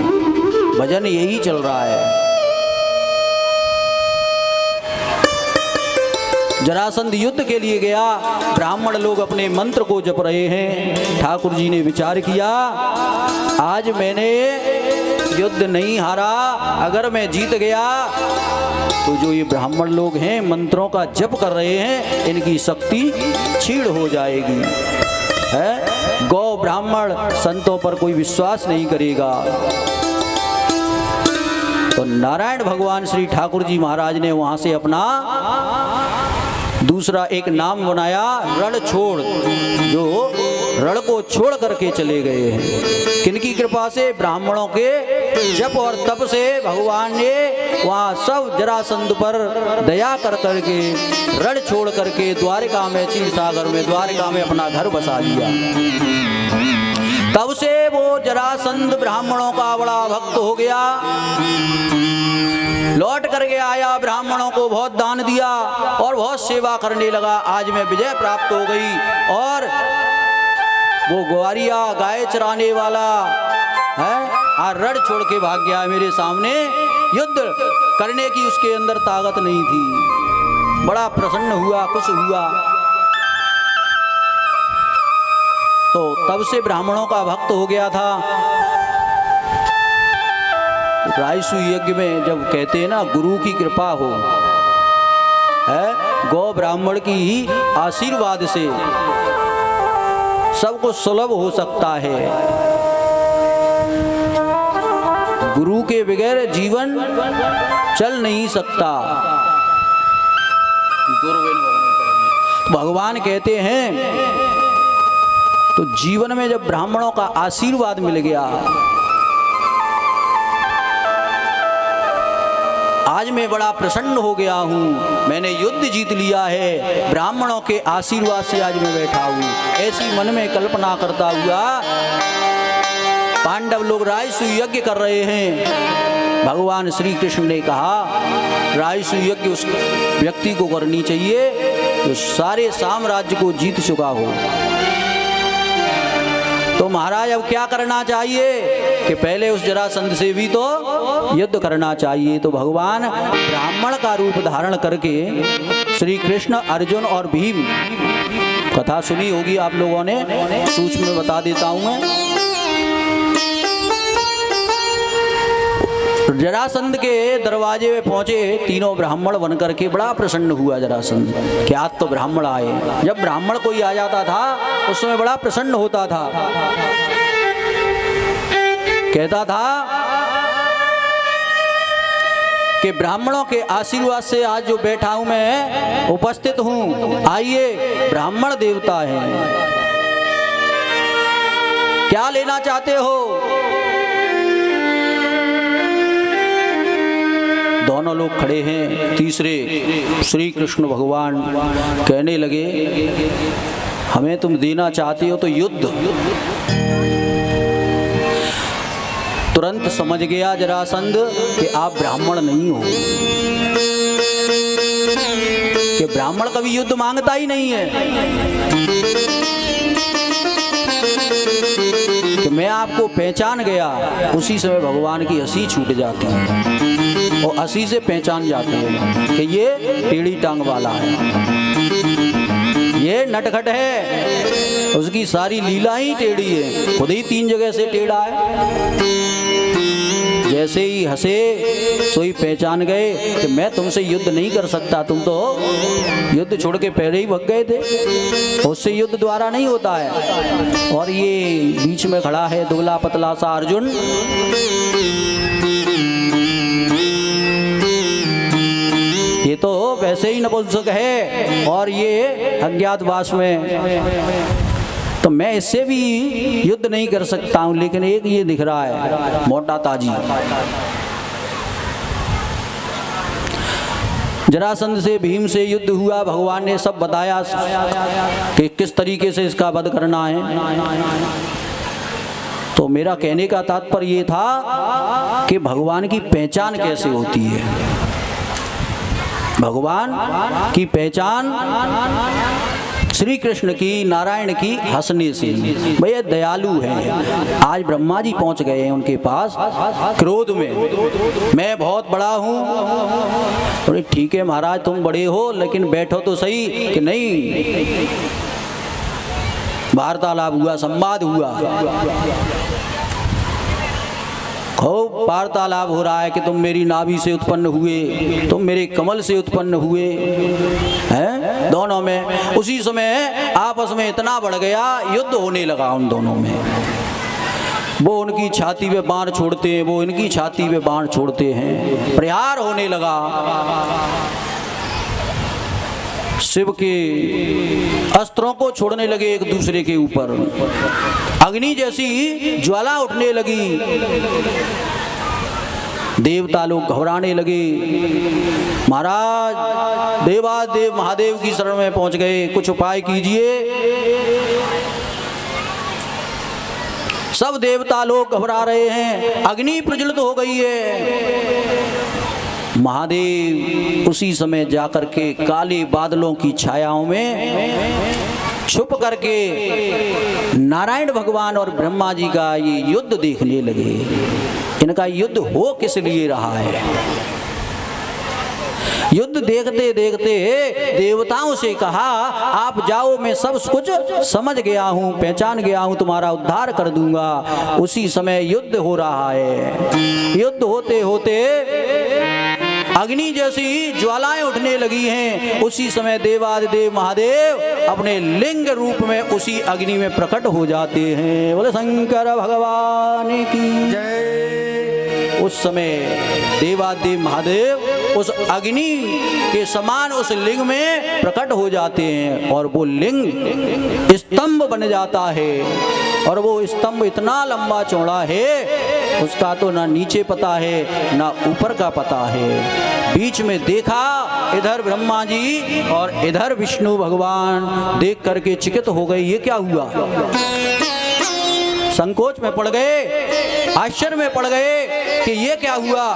भजन यही चल रहा है। जरासंध युद्ध के लिए गया, ब्राह्मण लोग अपने मंत्र को जप रहे हैं। ठाकुर जी ने विचार किया, आज मैंने युद्ध नहीं हारा, अगर मैं जीत गया तो जो ये ब्राह्मण लोग हैं मंत्रों का जप कर रहे हैं, इनकी शक्ति छीड़ हो जाएगी। है गौ ब्राह्मण संतों पर कोई विश्वास नहीं करेगा। तो नारायण भगवान श्री ठाकुर जी महाराज ने वहां से अपना दूसरा एक नाम बनाया, रण छोड़, जो रण को छोड़ करके चले गए हैं। किनकी कृपा से? ब्राह्मणों के जप और तप से भगवान ने वहाँ सब जरासंध पर दया कर करके रण छोड़ करके द्वारिका में, क्षीर सागर में, द्वारिका में अपना घर बसा लिया। तब से वो जरासंध ब्राह्मणों का बड़ा भक्त हो गया, लौट करके आया, ब्राह्मणों को बहुत दान दिया और बहुत सेवा करने लगा। आज में विजय प्राप्त हो गई और वो ग्वारिया गाय चराने वाला है आज रण छोड़ के भाग गया। मेरे सामने युद्ध करने की उसके अंदर ताकत नहीं थी। बड़ा प्रसन्न हुआ, खुश हुआ। तो तब से ब्राह्मणों का भक्त हो गया था। रायसु यज्ञ में जब कहते हैं ना गुरु की कृपा हो, है गौ ब्राह्मण की ही आशीर्वाद से सब कुछ सुलभ हो सकता है। गुरु के बगैर जीवन चल नहीं सकता। भगवान कहते हैं तो जीवन में जब ब्राह्मणों का आशीर्वाद मिल गया, आज मैं बड़ा प्रसन्न हो गया हूँ, मैंने युद्ध जीत लिया है, ब्राह्मणों के आशीर्वाद से आज मैं बैठा हूँ। ऐसी मन में कल्पना करता हुआ पांडव लोग रायसु यज्ञ कर रहे हैं। भगवान श्री कृष्ण ने कहा रायसु यज्ञ उस व्यक्ति को करनी चाहिए जो सारे साम्राज्य को जीत चुका हो। तो महाराज अब क्या करना चाहिए कि पहले उस जरासंध से भी तो युद्ध करना चाहिए। तो भगवान ब्राह्मण का रूप धारण करके श्री कृष्ण, अर्जुन और भीम, कथा सुनी होगी आप लोगों ने, सूक्ष्म में बता देता हूं मैं। जरासंध के दरवाजे में पहुंचे तीनों ब्राह्मण बन करके, बड़ा प्रसन्न हुआ जरासंध कि आज तो ब्राह्मण आए। जब ब्राह्मण कोई आ जाता था उस समय बड़ा प्रसन्न होता था, कहता था कि ब्राह्मणों के आशीर्वाद से आज जो बैठा हूं मैं, उपस्थित हूं, आइए ब्राह्मण देवता हैं, क्या लेना चाहते हो? दोनों लोग खड़े हैं। तीसरे श्री कृष्ण भगवान कहने लगे हमें तुम देना चाहते हो तो युद्ध। तुरंत समझ गया जरासंध कि आप ब्राह्मण नहीं हो, कि ब्राह्मण कभी युद्ध मांगता ही नहीं है, कि मैं आपको पहचान गया। उसी समय भगवान की हंसी छूट जाती है और हंसी से पहचान जाते हैं कि ये टेढ़ी टांग वाला है, ये नटखट है, उसकी सारी लीला ही टेढ़ी है, खुद ही 3 जगह से टेढ़ा है। जैसे ही हंसे सोई पहचान गए कि मैं तुमसे युद्ध नहीं कर सकता, तुम तो युद्ध छोड़ के पहले ही भग गए थे, उससे युद्ध द्वारा नहीं होता है। और ये बीच में खड़ा है दुबला पतला सा अर्जुन, ये तो वैसे ही नपुंसक है और ये अज्ञातवास में, तो मैं इससे भी युद्ध नहीं कर सकता हूं। लेकिन एक ये दिख रहा है मोटा ताजी, जरासंध से भीम से युद्ध हुआ, भगवान ने सब बताया कि किस तरीके से इसका वध करना है। तो मेरा कहने का तात्पर्य ये था कि भगवान की पहचान कैसे होती है। भगवान की पहचान श्री कृष्ण की, नारायण की हंसने से, भैया दयालु है। आज ब्रह्मा जी पहुंच गए हैं उनके पास क्रोध में, मैं बहुत बड़ा हूं। अरे ठीक है महाराज तुम बड़े हो, लेकिन बैठो तो सही। कि नहीं, वार्तालाप हुआ, संवाद हुआ। खूब वार्तालाप हो रहा है कि तुम मेरी नाभि से उत्पन्न हुए, तुम मेरे कमल से उत्पन्न हुए हैं दोनों में। उसी समय आपस में इतना बढ़ गया, युद्ध होने लगा उन दोनों में। वो उनकी छाती पे बाण छोड़ते हैं, वो इनकी छाती पे बाण छोड़ते हैं, प्रहार होने लगा। शिव के अस्त्रों को छोड़ने लगे एक दूसरे के ऊपर, अग्नि जैसी ज्वाला उठने लगी। देवता लोग घबराने लगे। महाराज देवादेव महादेव की शरण में पहुंच गए, कुछ उपाय कीजिए। सब देवता लोग घबरा रहे हैं, अग्नि प्रज्वलित हो गई है। महादेव उसी समय जाकर के काले बादलों की छायाओं में छुप करके नारायण भगवान और ब्रह्मा जी का ये युद्ध देखने लगे। इनका युद्ध हो किस लिए रहा है? युद्ध देखते देखते देवताओं से कहा, आप जाओ, मैं सब कुछ समझ गया हूँ, पहचान गया हूँ, तुम्हारा उद्धार कर दूंगा। उसी समय युद्ध हो रहा है। युद्ध होते होते अग्नि जैसी ज्वालाएं उठने लगी हैं। उसी समय देवादिदेव महादेव अपने लिंग रूप में उसी अग्नि में प्रकट हो जाते हैं। बोले शंकर भगवान की जय। उस समय देवादिदेव महादेव उस अग्नि के समान उस लिंग में प्रकट हो जाते हैं और वो लिंग स्तंभ बन जाता है। और वो स्तंभ इतना लंबा चौड़ा है, उसका तो ना नीचे पता है ना ऊपर का पता है। बीच में देखा, इधर ब्रह्मा जी और इधर विष्णु भगवान। देख करके चकित हो गए, ये क्या हुआ? संकोच में पड़ गए, आश्चर्य में पड़ गए कि ये क्या हुआ।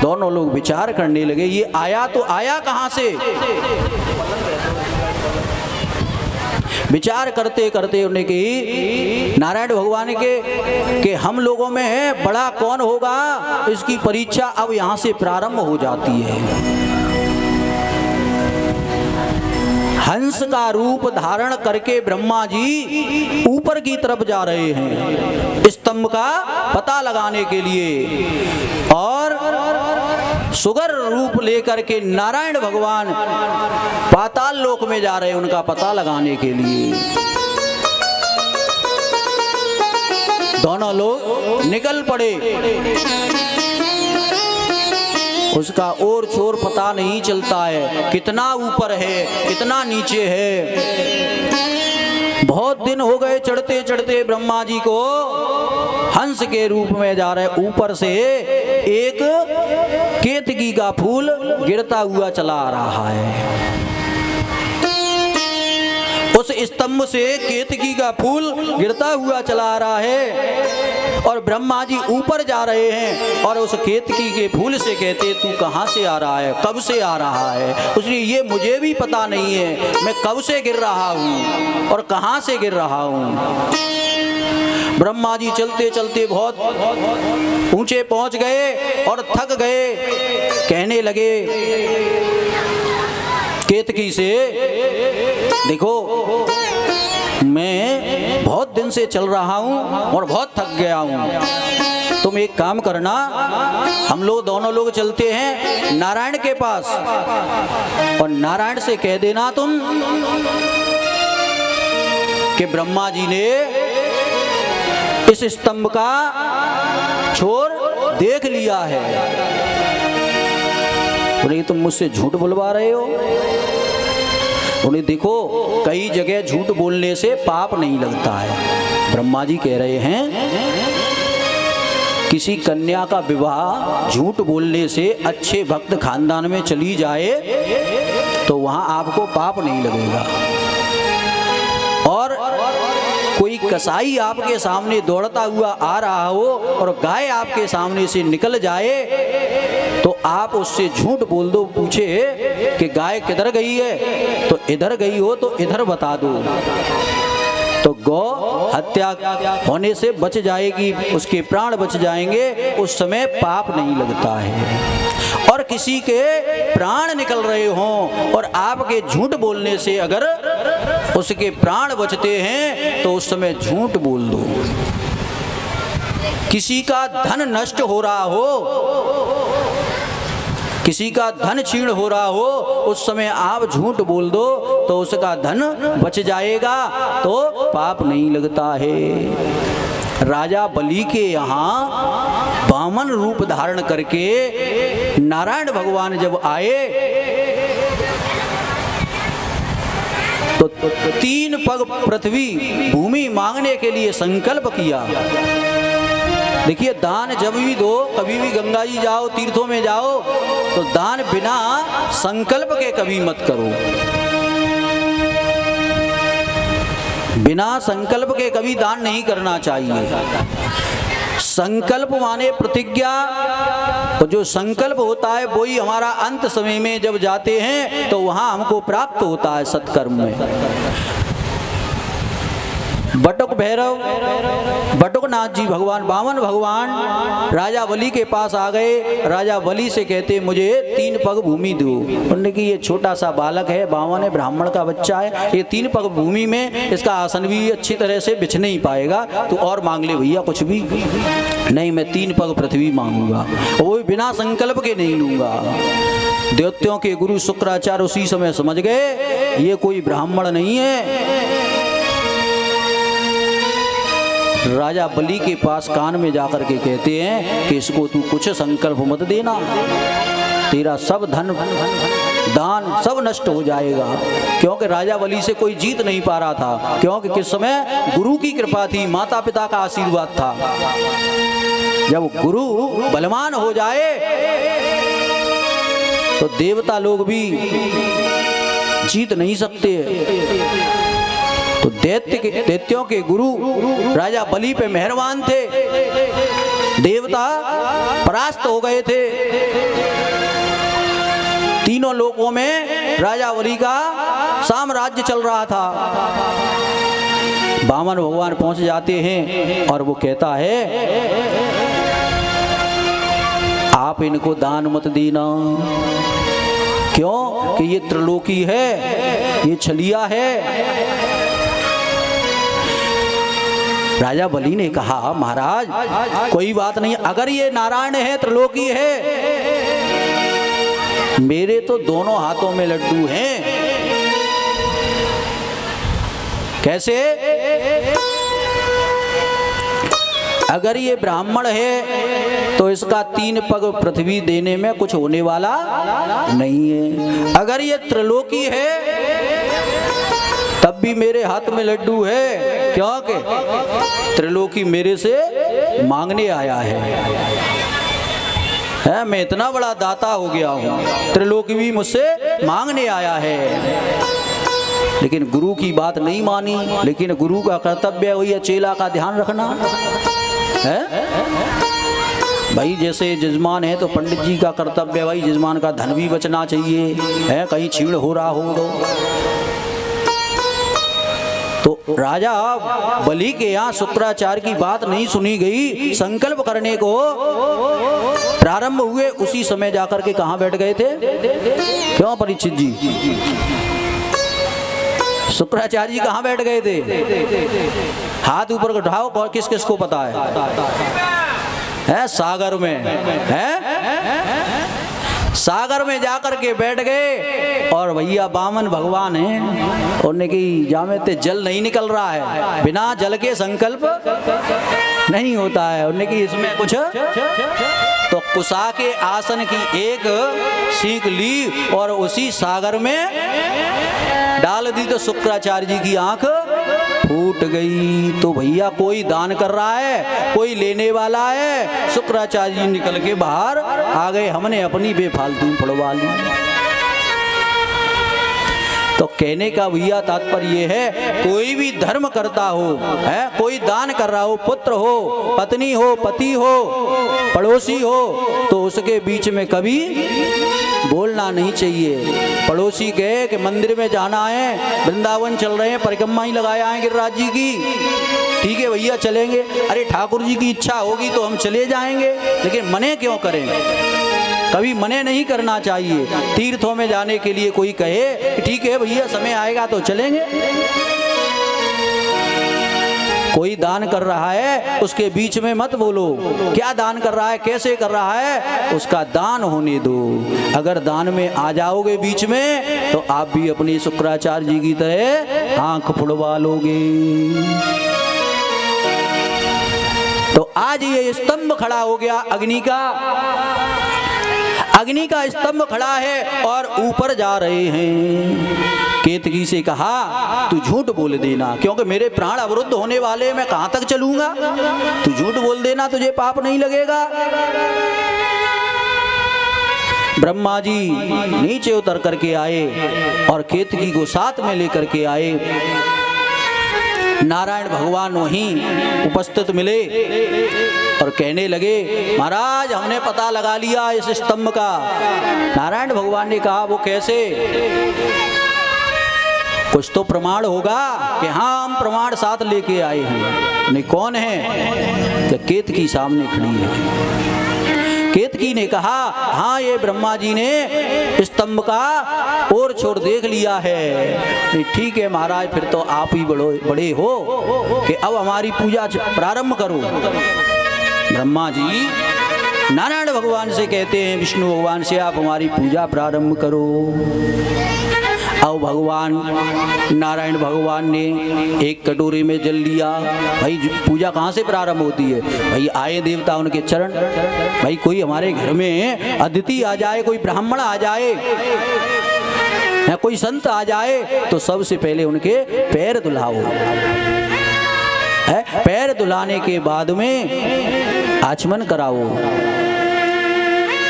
दोनों लोग विचार करने लगे, ये आया तो आया कहां से? विचार करते करते उन्हें कि नारायण भगवान के कि हम लोगों में बड़ा कौन होगा, इसकी परीक्षा अब यहाँ से प्रारंभ हो जाती है। हंस का रूप धारण करके ब्रह्मा जी ऊपर की तरफ जा रहे हैं स्तंभ का पता लगाने के लिए, और सुगर रूप लेकर के नारायण भगवान पाताल लोक में जा रहे हैं उनका पता लगाने के लिए। दोनों लोग निकल पड़े। उसका ओर छोर पता नहीं चलता है, कितना ऊपर है कितना नीचे है। बहुत दिन हो गए चढ़ते चढ़ते ब्रह्मा जी को हंस के रूप में जा रहे। ऊपर से एक केतकी का फूल गिरता हुआ चला आ रहा है। उस स्तंभ से केतकी का फूल गिरता हुआ चला आ रहा है और ब्रह्मा जी ऊपर जा रहे हैं और उस केतकी के फूल से कहते, तू कहाँ से आ रहा है, कब से आ रहा है? उसने, ये मुझे भी पता नहीं है, मैं कब से गिर रहा हूँ और कहाँ से गिर रहा हूँ। ब्रह्मा जी चलते चलते बहुत ऊंचे पहुंच गए और थक गए। कहने लगे केतकी से, देखो मैं बहुत दिन से चल रहा हूं और बहुत थक गया हूं। तुम एक काम करना, हम लोग दोनों लोग चलते हैं नारायण के पास और नारायण से कह देना तुम कि ब्रह्मा जी ने इस स्तंभ का छोर देख लिया है। उन्हें तुम मुझसे झूठ बुलवा रहे हो। उन्हें देखो, कई जगह झूठ बोलने से पाप नहीं लगता है। ब्रह्मा जी कह रहे हैं किसी कन्या का विवाह झूठ बोलने से अच्छे भक्त खानदान में चली जाए तो वहां आपको पाप नहीं लगेगा। और कोई कसाई आपके सामने दौड़ता हुआ आ रहा हो और गाय आपके सामने से निकल जाए तो आप उससे झूठ बोल दो, पूछे कि गाय किधर गई है, तो इधर गई हो तो इधर बता दो, तो गौ हत्या होने से बच जाएगी, उसके प्राण बच जाएंगे, उस समय पाप नहीं लगता है। और किसी के प्राण निकल रहे हों और आपके झूठ बोलने से अगर उसके प्राण बचते हैं तो उस समय झूठ बोल दो। किसी का धन नष्ट हो रहा हो, किसी का धन छीण हो रहा हो, उस समय आप झूठ बोल दो तो उसका धन बच जाएगा, तो पाप नहीं लगता है। राजा बलि के यहाँ वामन रूप धारण करके नारायण भगवान जब आए तो 3 पग पृथ्वी भूमि मांगने के लिए संकल्प किया। देखिए, दान जब भी दो, कभी भी गंगा जी जाओ, तीर्थों में जाओ, तो दान बिना संकल्प के कभी मत करो। बिना संकल्प के कभी दान नहीं करना चाहिए। संकल्प माने प्रतिज्ञा, तो जो संकल्प होता है वही हमारा अंत समय में जब जाते हैं तो वहां हमको प्राप्त होता है सत्कर्म में। बटुक भैरव, बटुक नाथ जी भगवान वामन भगवान राजा बलि के पास आ गए। राजा बलि से कहते मुझे 3 पग भूमि दो। उन्होंने कि ये छोटा सा बालक है, वामन है, ब्राह्मण का बच्चा है, ये 3 पग भूमि में इसका आसन भी अच्छी तरह से बिछ नहीं पाएगा, तो और मांग ले भैया कुछ भी। नहीं, मैं 3 पग पृथ्वी मांगूंगा, वो भी बिना संकल्प के नहीं लूंगा। देवत्यों के गुरु शुक्राचार्य उसी समय समझ गए ये कोई ब्राह्मण नहीं है। राजा बलि के पास कान में जाकर के कहते हैं कि इसको तू कुछ संकल्प मत देना, तेरा सब धन दान सब नष्ट हो जाएगा। क्योंकि राजा बलि से कोई जीत नहीं पा रहा था, क्योंकि किस समय गुरु की कृपा थी, माता पिता का आशीर्वाद था। जब गुरु बलवान हो जाए तो देवता लोग भी जीत नहीं सकते। तो दैत्यों के गुरु राजा बलि पे मेहरबान थे, देवता परास्त हो गए थे। तीनों लोकों में राजा बलि का साम्राज्य चल रहा था। वामन भगवान पहुंच जाते हैं और वो कहता है आप इनको दान मत देना, क्यों कि ये त्रिलोकी है, ये छलिया है। राजा बलि ने कहा महाराज कोई बात नहीं, अगर ये नारायण है, त्रिलोकी है, मेरे तो दोनों हाथों में लड्डू हैं। कैसे? अगर ये ब्राह्मण है तो इसका 3 पग पृथ्वी देने में कुछ होने वाला नहीं है। अगर ये त्रिलोकी है तब भी मेरे हाथ में लड्डू है, क्योंकि त्रिलोकी मेरे से मांगने आया है। मैं इतना बड़ा दाता हो गया हूँ, त्रिलोकी भी मुझसे मांगने आया है। लेकिन गुरु की बात नहीं मानी। लेकिन गुरु का कर्तव्य वही है चेला का ध्यान रखना है। भाई जैसे जजमान है तो पंडित जी का कर्तव्य भाई जजमान का धन भी बचना चाहिए है, कहीं छीण हो रहा हो तो राजा बलि के यहाँ शुक्राचार्य की बात नहीं सुनी गई। संकल्प करने को प्रारंभ हुए, उसी समय जाकर के कहाँ बैठ गए थे? क्यों परीक्षित जी? शुक्राचार्य जी कहाँ बैठ गए थे? हाथ ऊपर उठाओ, और किस किस को पता है? सागर में है, सागर में जाकर के बैठ गए। और भैया वामन भगवान हैं, उन्होंने की जामे ते जल नहीं निकल रहा है, बिना जल के संकल्प नहीं होता है। उन्होंने की इसमें कुछ तो कुशा के आसन की एक सीख ली और उसी सागर में डाल दी, तो शुक्राचार्य जी की आंख फूट गई। तो भैया कोई दान कर रहा है, कोई लेने वाला है। शुक्राचार्य जी निकल के बाहर आ गए, हमने अपनी बेफालतू पड़वा ली। तो कहने का भैया तात्पर्य है कोई भी धर्म करता हो है, कोई दान कर रहा हो, पुत्र हो, पत्नी हो, पति हो, पड़ोसी हो, तो उसके बीच में कभी बोलना नहीं चाहिए। पड़ोसी कहे कि मंदिर में जाना है, वृंदावन चल रहे हैं, परिक्रमा ही लगाया है गिरिराज जी की, ठीक है भैया चलेंगे। अरे ठाकुर जी की इच्छा होगी तो हम चले जाएंगे, लेकिन मने क्यों करें? कभी मने नहीं करना चाहिए। तीर्थों में जाने के लिए कोई कहे ठीक है भैया समय आएगा तो चलेंगे, कोई दान कर रहा है उसके बीच में मत बोलो, क्या दान कर रहा है, कैसे कर रहा है, उसका दान होने दो। अगर दान में आ जाओगे बीच में तो आप भी अपनी शुक्राचार्य जी की तरह आंख फुड़वा लोगे। तो आज ये स्तंभ खड़ा हो गया अग्नि का, अग्नि का स्तंभ खड़ा है और ऊपर जा रहे हैं। केतकी से कहा तू झूठ बोल देना, क्योंकि मेरे प्राण अवरुद्ध होने वाले, मैं कहां तक चलूंगा, तू झूठ बोल देना, तुझे पाप नहीं लगेगा। ब्रह्मा जी नीचे उतर करके आए और केतकी को साथ में लेकर के आए। नारायण भगवान वहीं उपस्थित मिले और कहने लगे महाराज हमने पता लगा लिया इस स्तंभ का। नारायण भगवान ने कहा वो कैसे, कुछ तो प्रमाण होगा कि हाँ हम प्रमाण साथ लेके आए हैं। नहीं कौन है, कि केतकी सामने खड़ी है। केतकी ने कहा हाँ ये ब्रह्मा जी ने स्तंभ का और छोर देख लिया है। ठीक है महाराज, फिर तो आप ही बड़े हो कि अब हमारी पूजा प्रारंभ करो। ब्रह्मा जी नारायण भगवान से कहते हैं विष्णु भगवान से आप हमारी पूजा प्रारंभ करो। अब भगवान नारायण भगवान ने एक कटोरे में जल लिया। भाई पूजा कहाँ से प्रारंभ होती है, भाई आए देवता उनके चरण, भाई कोई हमारे घर में अतिथि आ जाए, कोई ब्राह्मण आ जाए या कोई संत आ जाए तो सबसे पहले उनके पैर धुलाओ। पैर धुलाने के बाद में आचमन कराओ,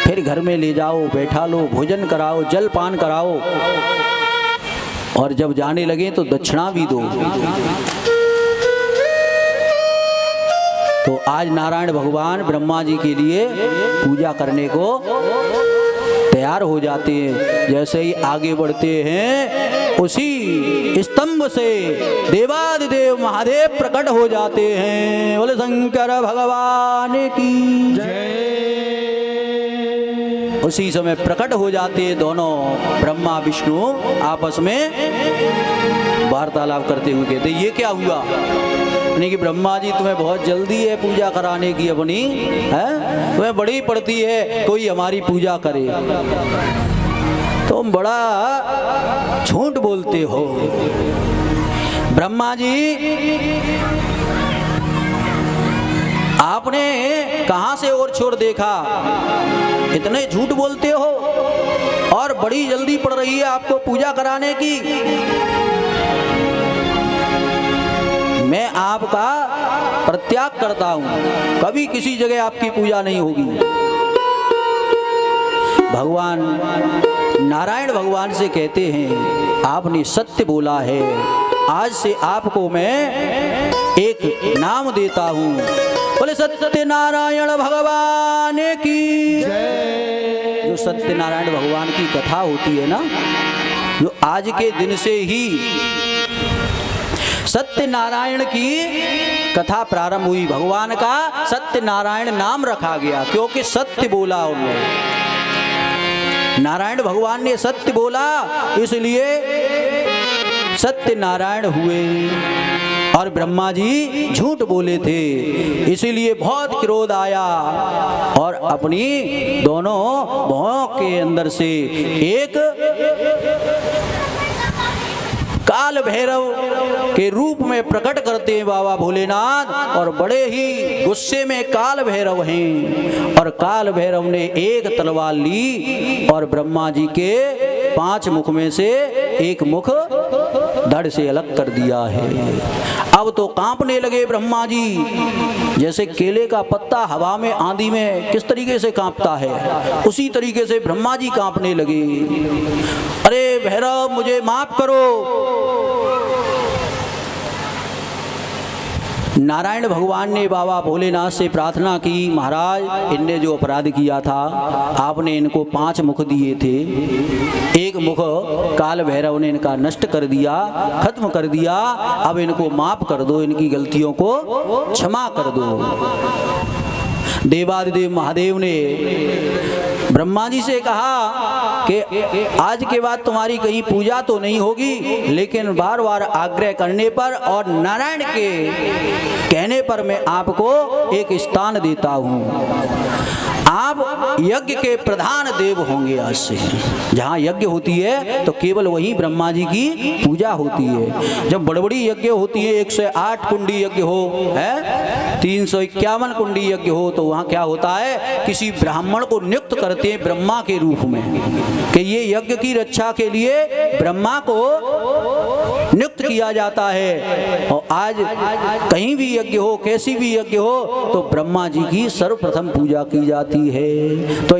फिर घर में ले जाओ, बैठा लो, भोजन कराओ, जल पान कराओ और जब जाने लगे तो दक्षिणा भी दो। तो आज नारायण भगवान ब्रह्मा जी के लिए पूजा करने को तैयार हो जाते हैं। जैसे ही आगे बढ़ते हैं उसी स्तंभ से देवादिदेव महादेव प्रकट हो जाते हैं। बोले शंकर भगवान की जय। उसी समय प्रकट हो जाते हैं दोनों, ब्रह्मा विष्णु आपस में वार्तालाप करते हुए कहते ये क्या हुआ, यानी कि ब्रह्मा जी तुम्हें बहुत जल्दी है पूजा कराने की अपनी, है तुम्हें बड़ी पड़ती है कोई हमारी पूजा करे, तुम बड़ा झूठ बोलते हो। ब्रह्मा जी आपने कहां से और छोड़ देखा, इतने झूठ बोलते हो और बड़ी जल्दी पड़ रही है आपको पूजा कराने की। मैं आपका प्रत्याग करता हूं, कभी किसी जगह आपकी पूजा नहीं होगी। भगवान नारायण भगवान से कहते हैं आपने सत्य बोला है, आज से आपको मैं एक नाम देता हूं। बोले सत्यनारायण भगवान की जय। जो सत्यनारायण भगवान की कथा होती है ना, जो आज के दिन से ही सत्यनारायण की कथा प्रारंभ हुई। भगवान का सत्यनारायण नाम रखा गया क्योंकि सत्य बोला उन्होंने। नारायण भगवान ने सत्य बोला इसलिए सत्यनारायण हुए और ब्रह्मा जी झूठ बोले थे, इसीलिए बहुत क्रोध आया और अपनी दोनों भौं के अंदर से एक काल भैरव के रूप में प्रकट करते हैं बाबा भोलेनाथ, और बड़े ही गुस्से में काल भैरव हैं। और काल भैरव ने एक तलवार ली और ब्रह्मा जी के 5 मुख में से एक मुख धड़ से अलग कर दिया है। अब तो कांपने लगे ब्रह्मा जी, जैसे केले का पत्ता हवा में आंधी में किस तरीके से कांपता है, उसी तरीके से ब्रह्मा जी कांपने लगे। अरे भैरव मुझे माफ करो। नारायण भगवान ने बाबा भोलेनाथ से प्रार्थना की, महाराज इनने जो अपराध किया था आपने इनको 5 मुख दिए थे, एक मुख काल भैरव ने इनका नष्ट कर दिया, खत्म कर दिया, अब इनको माफ कर दो, इनकी गलतियों को क्षमा कर दो। देवादिदेव महादेव ने ब्रह्मा जी से कहा कि आज के बाद तुम्हारी कहीं पूजा तो नहीं होगी, लेकिन बार बार आग्रह करने पर और नारायण के कहने पर मैं आपको एक स्थान देता हूँ। आप यज्ञ के प्रधान देव होंगे आज से। जहाँ यज्ञ होती है तो केवल वहीं ब्रह्मा जी की पूजा होती है। जब बड़ी बड़ी यज्ञ होती है, 108 कुंडी यज्ञ हो, है 351 कुंडी यज्ञ हो, तो वहाँ क्या होता है, किसी ब्राह्मण को नियुक्त करते हैं ब्रह्मा के रूप में कि ये यज्ञ की रक्षा के लिए ब्रह्मा को नियुक्त किया जाता है। और आज कहीं भी यज्ञ हो, कैसी भी यज्ञ हो, तो ब्रह्मा जी की सर्वप्रथम पूजा की जाती है। तो